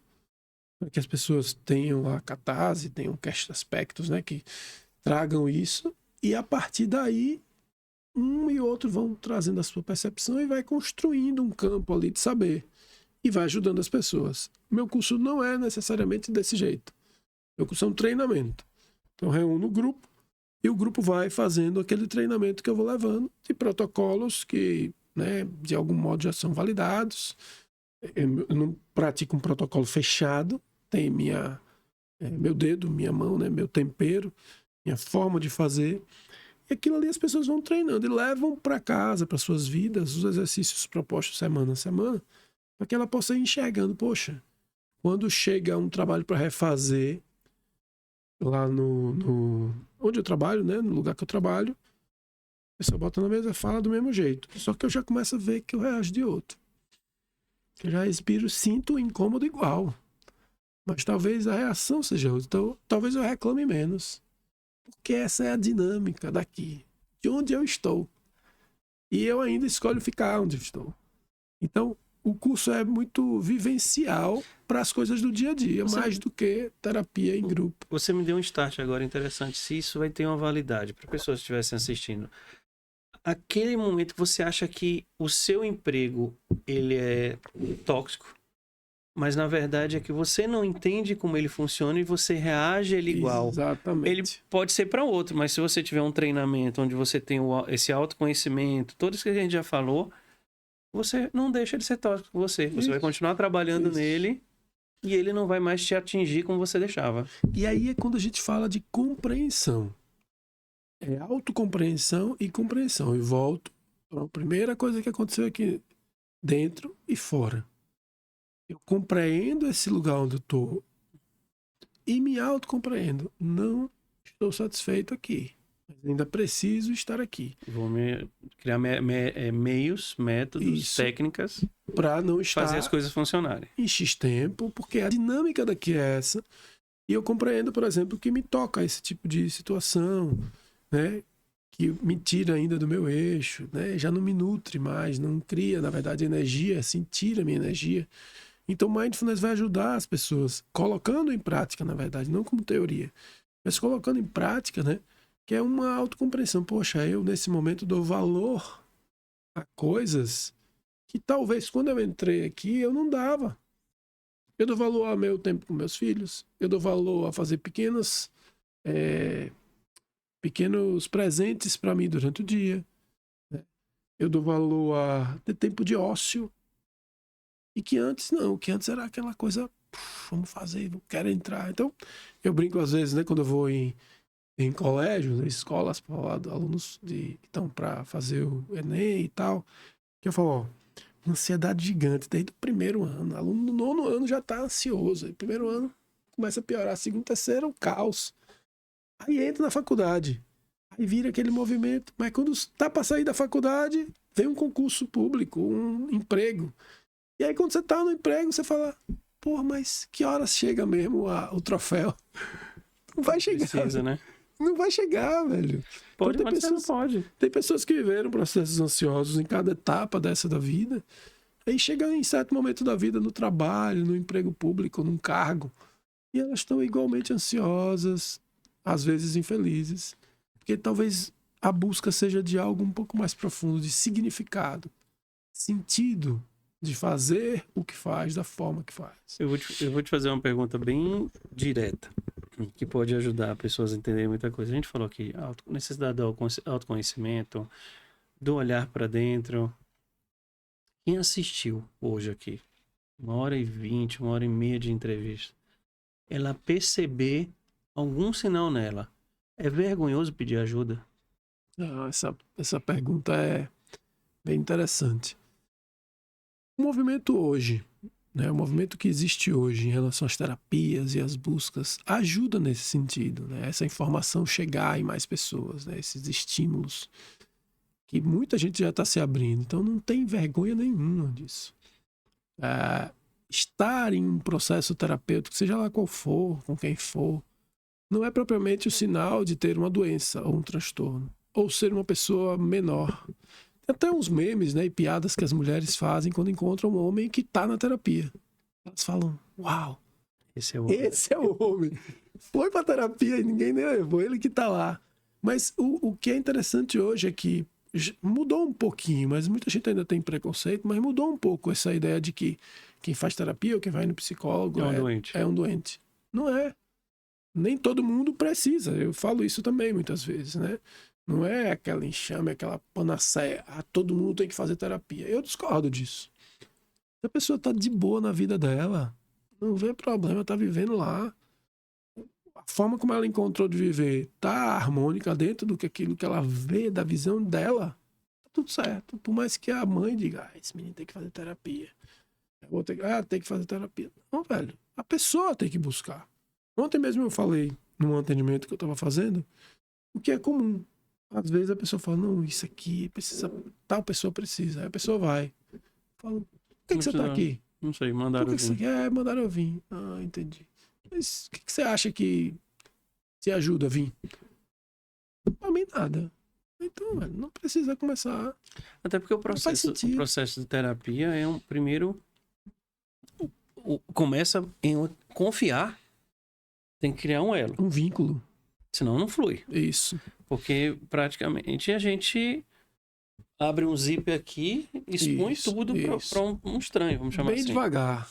para que as pessoas tenham a catarse, tenham aspectos, né, que tragam isso, e a partir daí um e outro vão trazendo a sua percepção e vai construindo um campo ali de saber e vai ajudando as pessoas. Meu curso não é necessariamente desse jeito. Meu curso é um treinamento. Então reúno o grupo e o grupo vai fazendo aquele treinamento que eu vou levando de protocolos que, né, de algum modo já são validados. Eu não pratico um protocolo fechado, tem meu dedo, minha mão, né, meu tempero, minha forma de fazer. E aquilo ali as pessoas vão treinando e levam para casa, para suas vidas, os exercícios propostos semana a semana, para que ela possa ir enxergando, poxa, quando chega um trabalho para refazer lá onde eu trabalho, né, no lugar que eu trabalho, a pessoa bota na mesa e fala do mesmo jeito. Só que eu já começo a ver que eu reajo de outro. Eu já respiro, sinto o incômodo igual. Mas talvez a reação seja outra. Então, talvez eu reclame menos. Porque essa é a dinâmica daqui, de onde eu estou. E eu ainda escolho ficar onde eu estou. Então, o curso é muito vivencial para as coisas do dia a dia, mais do que terapia em grupo. Você me deu um start agora interessante. Se isso vai ter uma validade para pessoas que estivessem assistindo. Aquele momento que você acha que o seu emprego ele é tóxico, mas na verdade é que você não entende como ele funciona e você reage a ele igual. Exatamente. Ele pode ser para outro, mas se você tiver um treinamento onde você tem esse autoconhecimento, tudo isso que a gente já falou, você não deixa ele ser tóxico com você. Você vai continuar trabalhando nele e ele não vai mais te atingir como você deixava. E aí é quando a gente fala de compreensão. É autocompreensão e compreensão. E volto para a primeira coisa que aconteceu aqui dentro e fora. Eu compreendo esse lugar onde eu estou e me autocompreendo. Não estou satisfeito aqui. Mas ainda preciso estar aqui. Vou criar meios, métodos, técnicas para não estar fazer as coisas funcionarem em X tempo, porque a dinâmica daqui é essa. E eu compreendo, por exemplo, que me toca esse tipo de situação, né? Que me tira ainda do meu eixo, né? Já não me nutre mais, não cria, na verdade, energia, assim, tira minha energia. Então, Mindfulness vai ajudar as pessoas, colocando em prática, na verdade, não como teoria, mas colocando em prática, né? Que é uma autocompreensão. Poxa, eu nesse momento dou valor a coisas que talvez quando eu entrei aqui eu não dava. Eu dou valor ao meu tempo com meus filhos, eu dou valor a fazer pequenos presentes para mim durante o dia, né? Eu dou valor a ter tempo de ócio. E que antes não, que antes era aquela coisa, vamos fazer, não quero entrar. Então, eu brinco às vezes, né, quando eu vou em colégios, em escolas, para falar de alunos que estão para fazer o Enem e tal, que eu falo, ó, uma ansiedade gigante desde o primeiro ano. O aluno do 9º ano já está ansioso. Aí, primeiro ano começa a piorar, segundo, terceiro, um caos. Aí entra na faculdade. Aí vira aquele movimento. Mas quando está para sair da faculdade, vem um concurso público, um emprego. E aí quando você está no emprego, você fala, pô, mas que horas chega mesmo o troféu? Não vai chegar. Precisa, né? Não vai chegar, velho. Pode, então, mas você não pode. Tem pessoas que viveram processos ansiosos em cada etapa dessa da vida. Aí chega em certo momento da vida, no trabalho, no emprego público, num cargo, e elas estão igualmente ansiosas, às vezes infelizes, porque talvez a busca seja de algo um pouco mais profundo, de significado, sentido de fazer o que faz da forma que faz. Eu vou te fazer uma pergunta bem direta, que pode ajudar pessoas a entenderem muita coisa. A gente falou aqui, necessidade do autoconhecimento, do olhar para dentro. Quem assistiu hoje aqui, 1h20, 1h30 de entrevista, ela perceber algum sinal nela, é vergonhoso pedir ajuda? Essa pergunta é bem interessante. O movimento hoje né? O movimento que existe hoje em relação às terapias e às buscas ajuda nesse sentido, né? Essa informação chegar em mais pessoas, né? Esses estímulos que muita gente já está se abrindo. Então não tem vergonha nenhuma disso. Estar em um processo terapêutico, seja lá qual for, com quem for, não é propriamente o sinal de ter uma doença ou um transtorno, ou ser uma pessoa menor. Tem até uns memes, né, e piadas que as mulheres fazem quando encontram um homem que está na terapia. Elas falam, uau, Esse é o homem. Foi para terapia e ninguém nem levou, ele que está lá. Mas o que é interessante hoje é que mudou um pouquinho, mas muita gente ainda tem preconceito, mas mudou um pouco essa ideia de que quem faz terapia ou quem vai no psicólogo é um doente. Não é. Nem todo mundo precisa. Eu falo isso também muitas vezes, né? Não é aquela enxame, aquela panaceia. Todo mundo tem que fazer terapia. Eu discordo disso. Se a pessoa tá de boa na vida dela, não vê problema, tá vivendo lá. A forma como ela encontrou de viver tá harmônica dentro do que aquilo que ela vê, da visão dela, tá tudo certo. Por mais que a mãe diga, esse menino tem que fazer terapia. Tem que fazer terapia. Não, velho. A pessoa tem que buscar. Ontem mesmo eu falei, num atendimento que eu estava fazendo, o que é comum. Às vezes a pessoa fala, não, isso aqui precisa, tal pessoa precisa. Aí a pessoa vai. Fala, por que você está aqui? Não sei, mandaram eu vir. Mandaram eu vir. Ah, entendi. Mas o que você acha que te ajuda a vir? Pra mim, nada. Então, velho, não precisa começar. Até porque o processo de terapia é primeiro, começa em confiar. Tem que criar um elo. Um vínculo. Senão não flui. Isso. Porque praticamente a gente abre um zip aqui e expõe tudo para um estranho, vamos chamar assim. Bem devagar.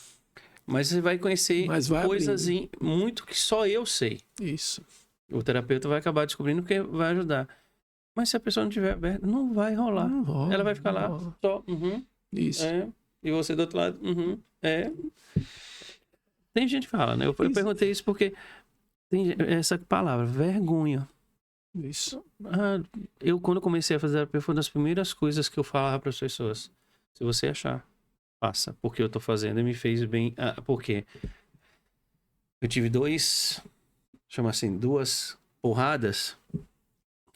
Mas você vai conhecer coisas muito que só eu sei. Isso. O terapeuta vai acabar descobrindo que vai ajudar. Mas se a pessoa não tiver aberta, não vai rolar. Não rola, ela vai ficar lá só. Isso. E você do outro lado. Tem gente que fala, né? Eu perguntei isso porque tem essa palavra, vergonha. Isso. Quando comecei a fazer terapia, foi uma das primeiras coisas que eu falava para as pessoas. Se você achar, faça. Porque eu tô fazendo e me fez bem. Porque eu tive duas porradas.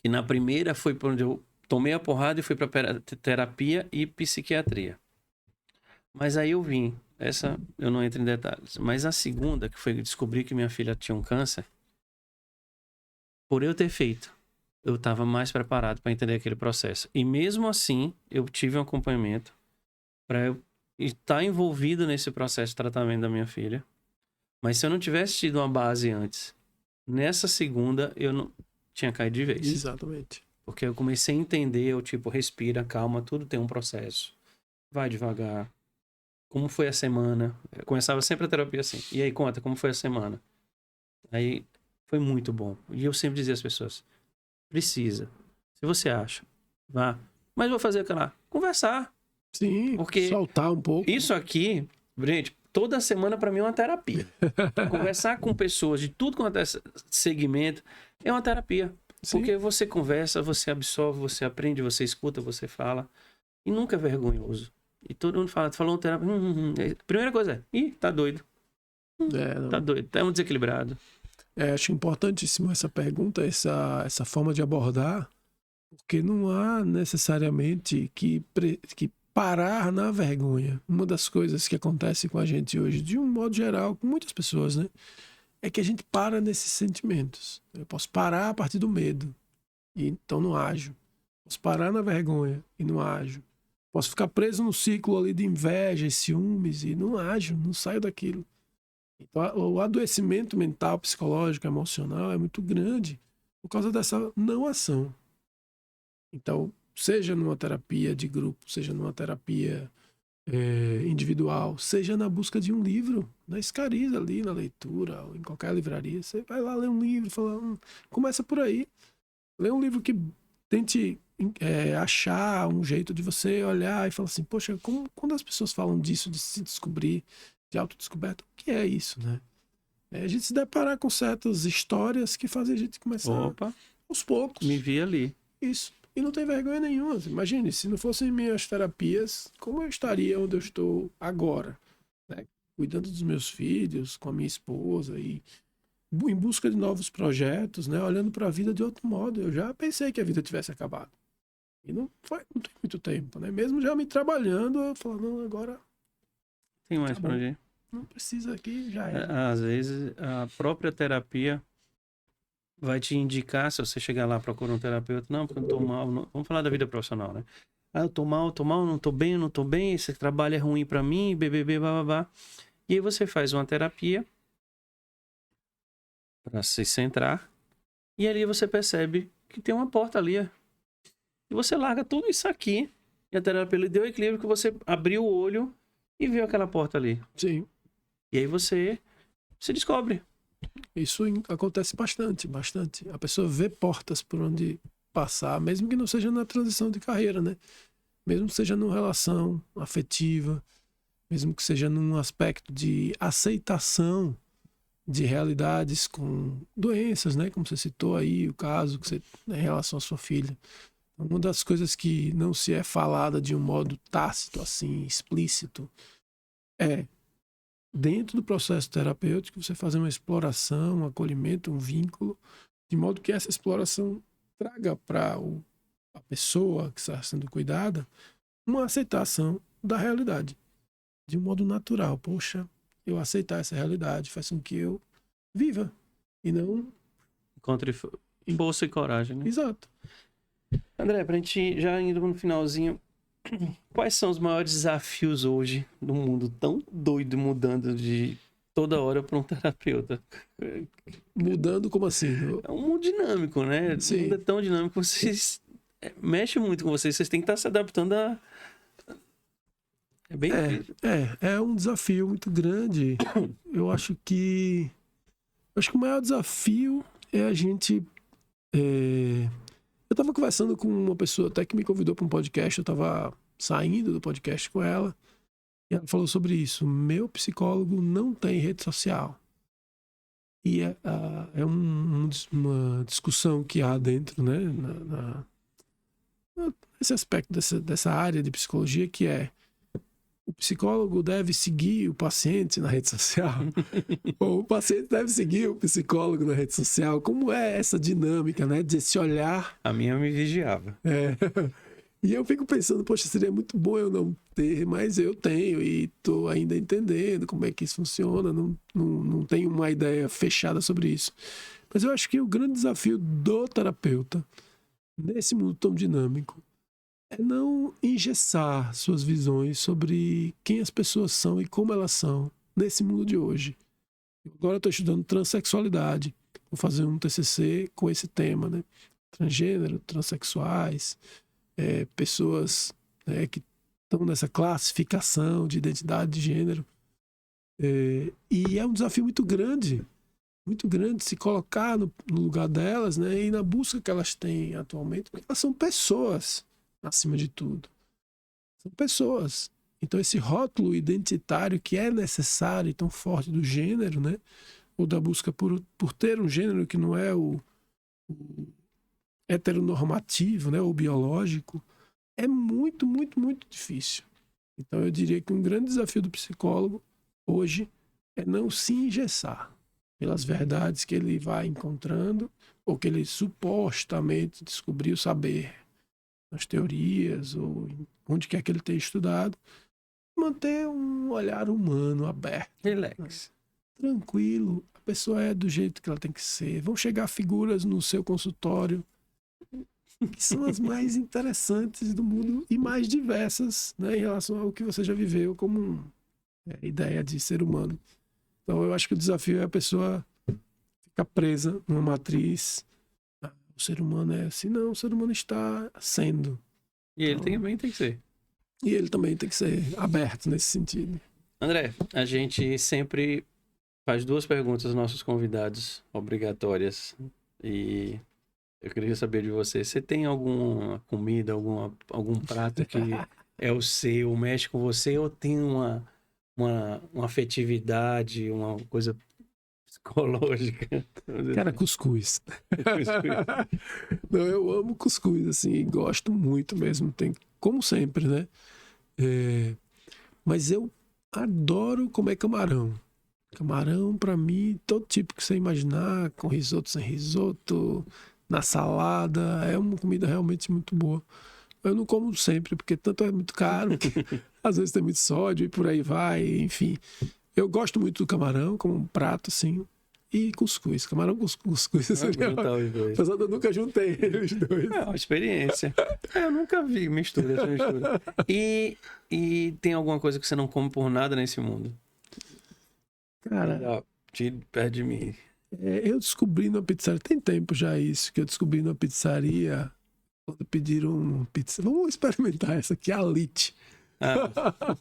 E na primeira foi por onde eu tomei a porrada e fui para terapia e psiquiatria. Mas aí eu vim. Essa eu não entro em detalhes. Mas a segunda, que foi descobrir que minha filha tinha um câncer, por eu ter feito, eu estava mais preparado para entender aquele processo. E mesmo assim, eu tive um acompanhamento para eu estar envolvido nesse processo de tratamento da minha filha. Mas se eu não tivesse tido uma base antes, nessa segunda, eu não tinha caído de vez. Exatamente. Porque eu comecei a entender, respira, calma, tudo tem um processo. Vai devagar. Como foi a semana? Eu começava sempre a terapia assim. E aí, conta, como foi a semana? Aí, foi muito bom. E eu sempre dizia às pessoas, precisa. Se você acha, vá. Mas vou fazer aquela, conversar. Sim, porque soltar um pouco. Isso aqui, gente, toda semana para mim é uma terapia. Conversar com pessoas de tudo quanto é segmento é uma terapia. Sim. Porque você conversa, você absorve, você aprende, você escuta, você fala. E nunca é vergonhoso. E todo mundo falou um terapeuta. Primeira coisa tá doido. Tá doido, tá um desequilibrado. Acho importantíssimo essa pergunta, essa forma de abordar, porque não há necessariamente que parar na vergonha. Uma das coisas que acontece com a gente hoje, de um modo geral, com muitas pessoas, né? É que a gente para nesses sentimentos. Eu posso parar a partir do medo, e então não ajo. Posso parar na vergonha e não ajo. Posso ficar preso no ciclo ali de inveja e ciúmes e não ajo, não saio daquilo. Então, o adoecimento mental, psicológico, emocional é muito grande por causa dessa não ação. Então, seja numa terapia de grupo, seja numa terapia individual, seja na busca de um livro, na Escariz ali, na leitura, ou em qualquer livraria, você vai lá ler um livro, fala, começa por aí. Lê um livro que tente achar um jeito de você olhar e falar assim, poxa, quando as pessoas falam disso, de se descobrir, de autodescoberta, o que é isso, né? A gente se deparar com certas histórias que fazem a gente começar aos poucos. Me vi ali. Isso. E não tem vergonha nenhuma. Imagine, se não fossem minhas terapias, como eu estaria onde eu estou agora? Né? cuidando dos meus filhos, com a minha esposa e em busca de novos projetos, né? Olhando para a vida de outro modo. Eu já pensei que a vida tivesse acabado. E não tem muito tempo, né? Mesmo já me trabalhando, eu falo, não, agora Tem mais Acabou. pra onde ir. não precisa aqui, já é. Às vezes, a própria terapia vai te indicar, se você chegar lá procurar um terapeuta, não, porque eu tô mal. Vamos falar da vida profissional, né? Ah, eu tô mal, não tô bem, esse trabalho é ruim pra mim, BBB, bababá. E aí você faz uma terapia pra se centrar, e ali você percebe que tem uma porta ali. E você larga tudo isso aqui, e a terapia lhe deu o equilíbrio que você abriu o olho e viu aquela porta ali. Sim. E aí você se descobre. Isso acontece bastante, bastante. A pessoa vê portas por onde passar, mesmo que não seja na transição de carreira, né? Mesmo que seja numa relação afetiva, mesmo que seja num aspecto de aceitação de realidades com doenças, né? Como você citou aí, o caso que você, em relação à sua filha. Uma das coisas que não se é falada de um modo tácito, assim, explícito, é dentro do processo terapêutico, você fazer uma exploração, um acolhimento, um vínculo, de modo que essa exploração traga para a pessoa que está sendo cuidada uma aceitação da realidade, de um modo natural. Poxa, eu aceitar essa realidade faz com que eu viva e não... Encontre força e coragem, né? Exato. André, pra gente já indo no finalzinho, quais são os maiores desafios hoje do mundo tão doido, mudando de toda hora para um terapeuta? Mudando como assim? É um mundo dinâmico, né? Sim. O mundo é tão dinâmico, vocês mexe muito com vocês têm que estar se adaptando a... É bem difícil. É um desafio muito grande. Eu acho que o maior desafio é a gente... Eu estava conversando com uma pessoa até que me convidou para um podcast, eu estava saindo do podcast com ela, e ela falou sobre isso. Meu psicólogo não tem rede social. E é uma discussão que há dentro, né, nesse aspecto dessa área de psicologia, que é: o psicólogo deve seguir o paciente na rede social? Ou o paciente deve seguir o psicólogo na rede social? Como é essa dinâmica, né, de se olhar? A minha me vigiava. E eu fico pensando, poxa, seria muito bom eu não ter, mas eu tenho e estou ainda entendendo como é que isso funciona, não tenho uma ideia fechada sobre isso. Mas eu acho que o grande desafio do terapeuta, nesse mundo tão dinâmico, é não engessar suas visões sobre quem as pessoas são e como elas são nesse mundo de hoje. Agora eu estou estudando transexualidade, vou fazer um TCC com esse tema, né? Transgênero, transexuais, pessoas, né, que estão nessa classificação de identidade de gênero. E é um desafio muito grande se colocar no lugar delas, né, e na busca que elas têm atualmente, porque elas são pessoas, acima de tudo. São pessoas. Então esse rótulo identitário que é necessário e tão forte do gênero, né, ou da busca por ter um gênero que não é o heteronormativo, né, ou biológico, é muito, muito, muito difícil. Então eu diria que um grande desafio do psicólogo hoje é não se engessar pelas verdades que ele vai encontrando ou que ele supostamente descobriu saber nas teorias ou onde quer que ele tenha estudado. Manter um olhar humano aberto. Relax. Tranquilo. A pessoa é do jeito que ela tem que ser. Vão chegar figuras no seu consultório que são as mais interessantes do mundo e mais diversas, né, em relação ao que você já viveu como ideia de ser humano. Então eu acho que o desafio é a pessoa ficar presa numa matriz. O ser humano é assim, não, o ser humano está sendo. E ele também tem que ser. E ele também tem que ser aberto nesse sentido. André, a gente sempre faz 2 perguntas aos nossos convidados obrigatórias. E eu queria saber de você. Você tem alguma comida, algum prato que é o seu, mexe com você, ou tem uma afetividade, uma coisa psicológica? Cara, cuscuz. Não, eu amo cuscuz, assim, e gosto muito mesmo. Tem, como sempre, né? Mas eu adoro comer camarão. Camarão, pra mim, todo tipo que você imaginar, com risoto, sem risoto, na salada, é uma comida realmente muito boa. Eu não como sempre, porque tanto é muito caro, que às vezes tem muito sódio e por aí vai, enfim. Eu gosto muito do camarão como um prato, assim. E cuscuz. Camarão com cuscuz. Juntar os dois. Apesar de eu nunca juntei os dois. É uma experiência. Eu nunca vi essa mistura. E tem alguma coisa que você não come por nada nesse mundo? Cara, Tire perto de mim. eu descobri numa pizzaria, tem tempo já isso, que eu descobri numa pizzaria, quando pediram uma pizza. Vamos experimentar essa aqui, a Lite. Ah,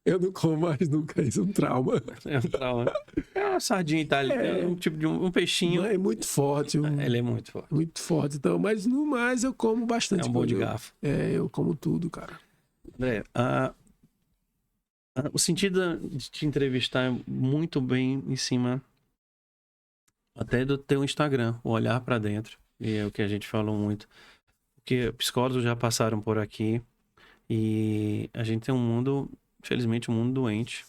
Eu não como mais nunca, isso é um trauma. é um trauma. É uma sardinha italiana, é um tipo de um peixinho. É muito forte. Ele é muito forte. Muito forte. Então, mas no mais eu como bastante. É um bom de garfo. Eu como tudo, cara. André, o sentido de te entrevistar é muito bem em cima até do teu Instagram, o olhar para dentro. E é o que a gente falou muito. Porque psicólogos já passaram por aqui e a gente tem um mundo, infelizmente, um mundo doente.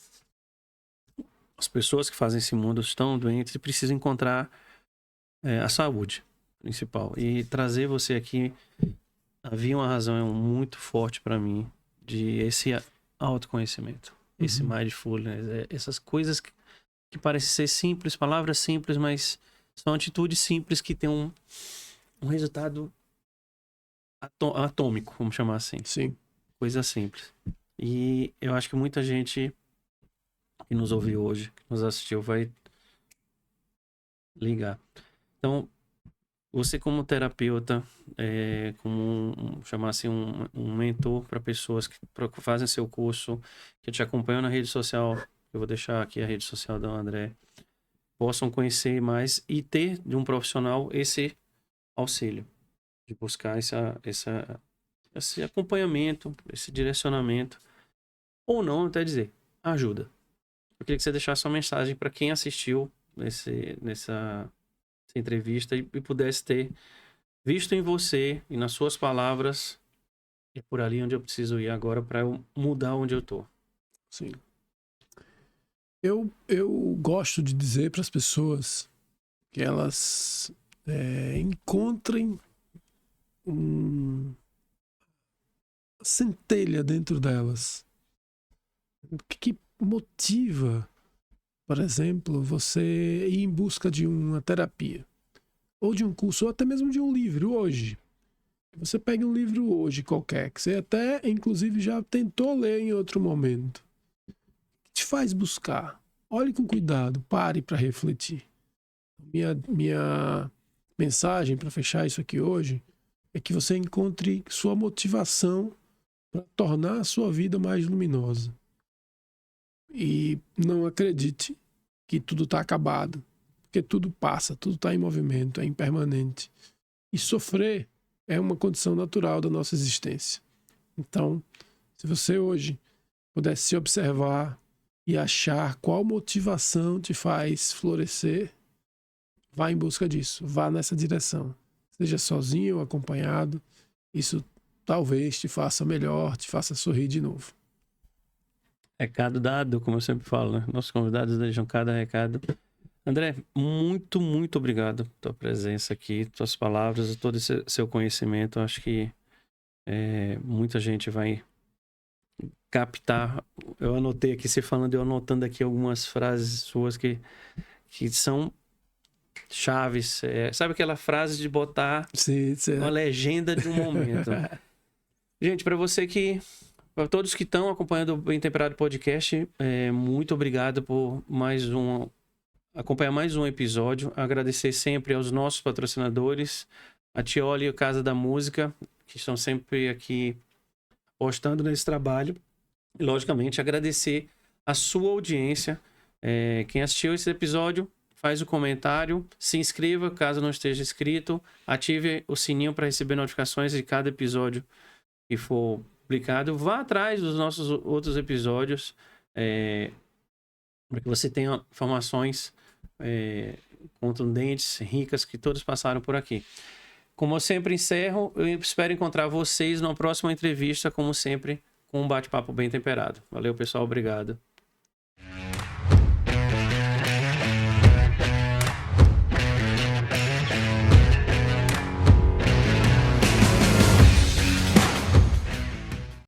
As pessoas que fazem esse mundo estão doentes e precisam encontrar a saúde principal. E trazer você aqui havia uma razão muito forte para mim de esse autoconhecimento, esse mindfulness, essas coisas que parecem ser simples, palavras simples, mas são atitudes simples que têm um resultado atômico, vamos chamar assim. Sim. Coisa simples. E eu acho que muita gente que nos ouviu hoje, que nos assistiu, vai ligar. Então, você como terapeuta, como chamar assim, um mentor para pessoas que fazem seu curso, que te acompanham na rede social, eu vou deixar aqui a rede social do André, possam conhecer mais e ter de um profissional esse auxílio, de buscar esse acompanhamento, esse direcionamento, ou não, até dizer, ajuda. Eu queria que você deixasse uma mensagem para quem assistiu nessa entrevista e pudesse ter visto em você e nas suas palavras, é por ali onde eu preciso ir agora para eu mudar onde eu tô. Sim. Eu gosto de dizer para as pessoas que elas encontrem uma centelha dentro delas. O que motiva, por exemplo, você ir em busca de uma terapia, ou de um curso, ou até mesmo de um livro hoje. Você pega um livro hoje qualquer, que você até, inclusive, já tentou ler em outro momento. Que te faz buscar. Olhe com cuidado, pare para refletir. Minha mensagem para fechar isso aqui hoje é que você encontre sua motivação para tornar a sua vida mais luminosa. E não acredite que tudo está acabado, porque tudo passa, tudo está em movimento, é impermanente. E sofrer é uma condição natural da nossa existência. Então, se você hoje pudesse se observar e achar qual motivação te faz florescer, vá em busca disso, vá nessa direção. Seja sozinho ou acompanhado, isso talvez te faça melhor, te faça sorrir de novo. Recado dado, como eu sempre falo, né? Nossos convidados deixam cada recado. André, muito, muito obrigado pela tua presença aqui, tuas palavras, todo esse seu conhecimento. Acho que muita gente vai captar. Eu anotei aqui, você falando, eu anotando aqui algumas frases suas que são chaves. Sabe aquela frase de botar uma legenda de um momento? Gente, para todos que estão acompanhando o Bem Temperado Podcast, muito obrigado por acompanhar mais um episódio. Agradecer sempre aos nossos patrocinadores, a Tioli e a Casa da Música, que estão sempre aqui apostando nesse trabalho. E, logicamente, agradecer a sua audiência. Quem assistiu esse episódio, faz o comentário, se inscreva caso não esteja inscrito, ative o sininho para receber notificações de cada episódio que for publicado. Vá atrás dos nossos outros episódios para que você tenha informações contundentes, ricas, que todos passaram por aqui. Como eu sempre encerro, eu espero encontrar vocês na próxima entrevista, como sempre, com um bate-papo bem temperado. Valeu, pessoal. Obrigado.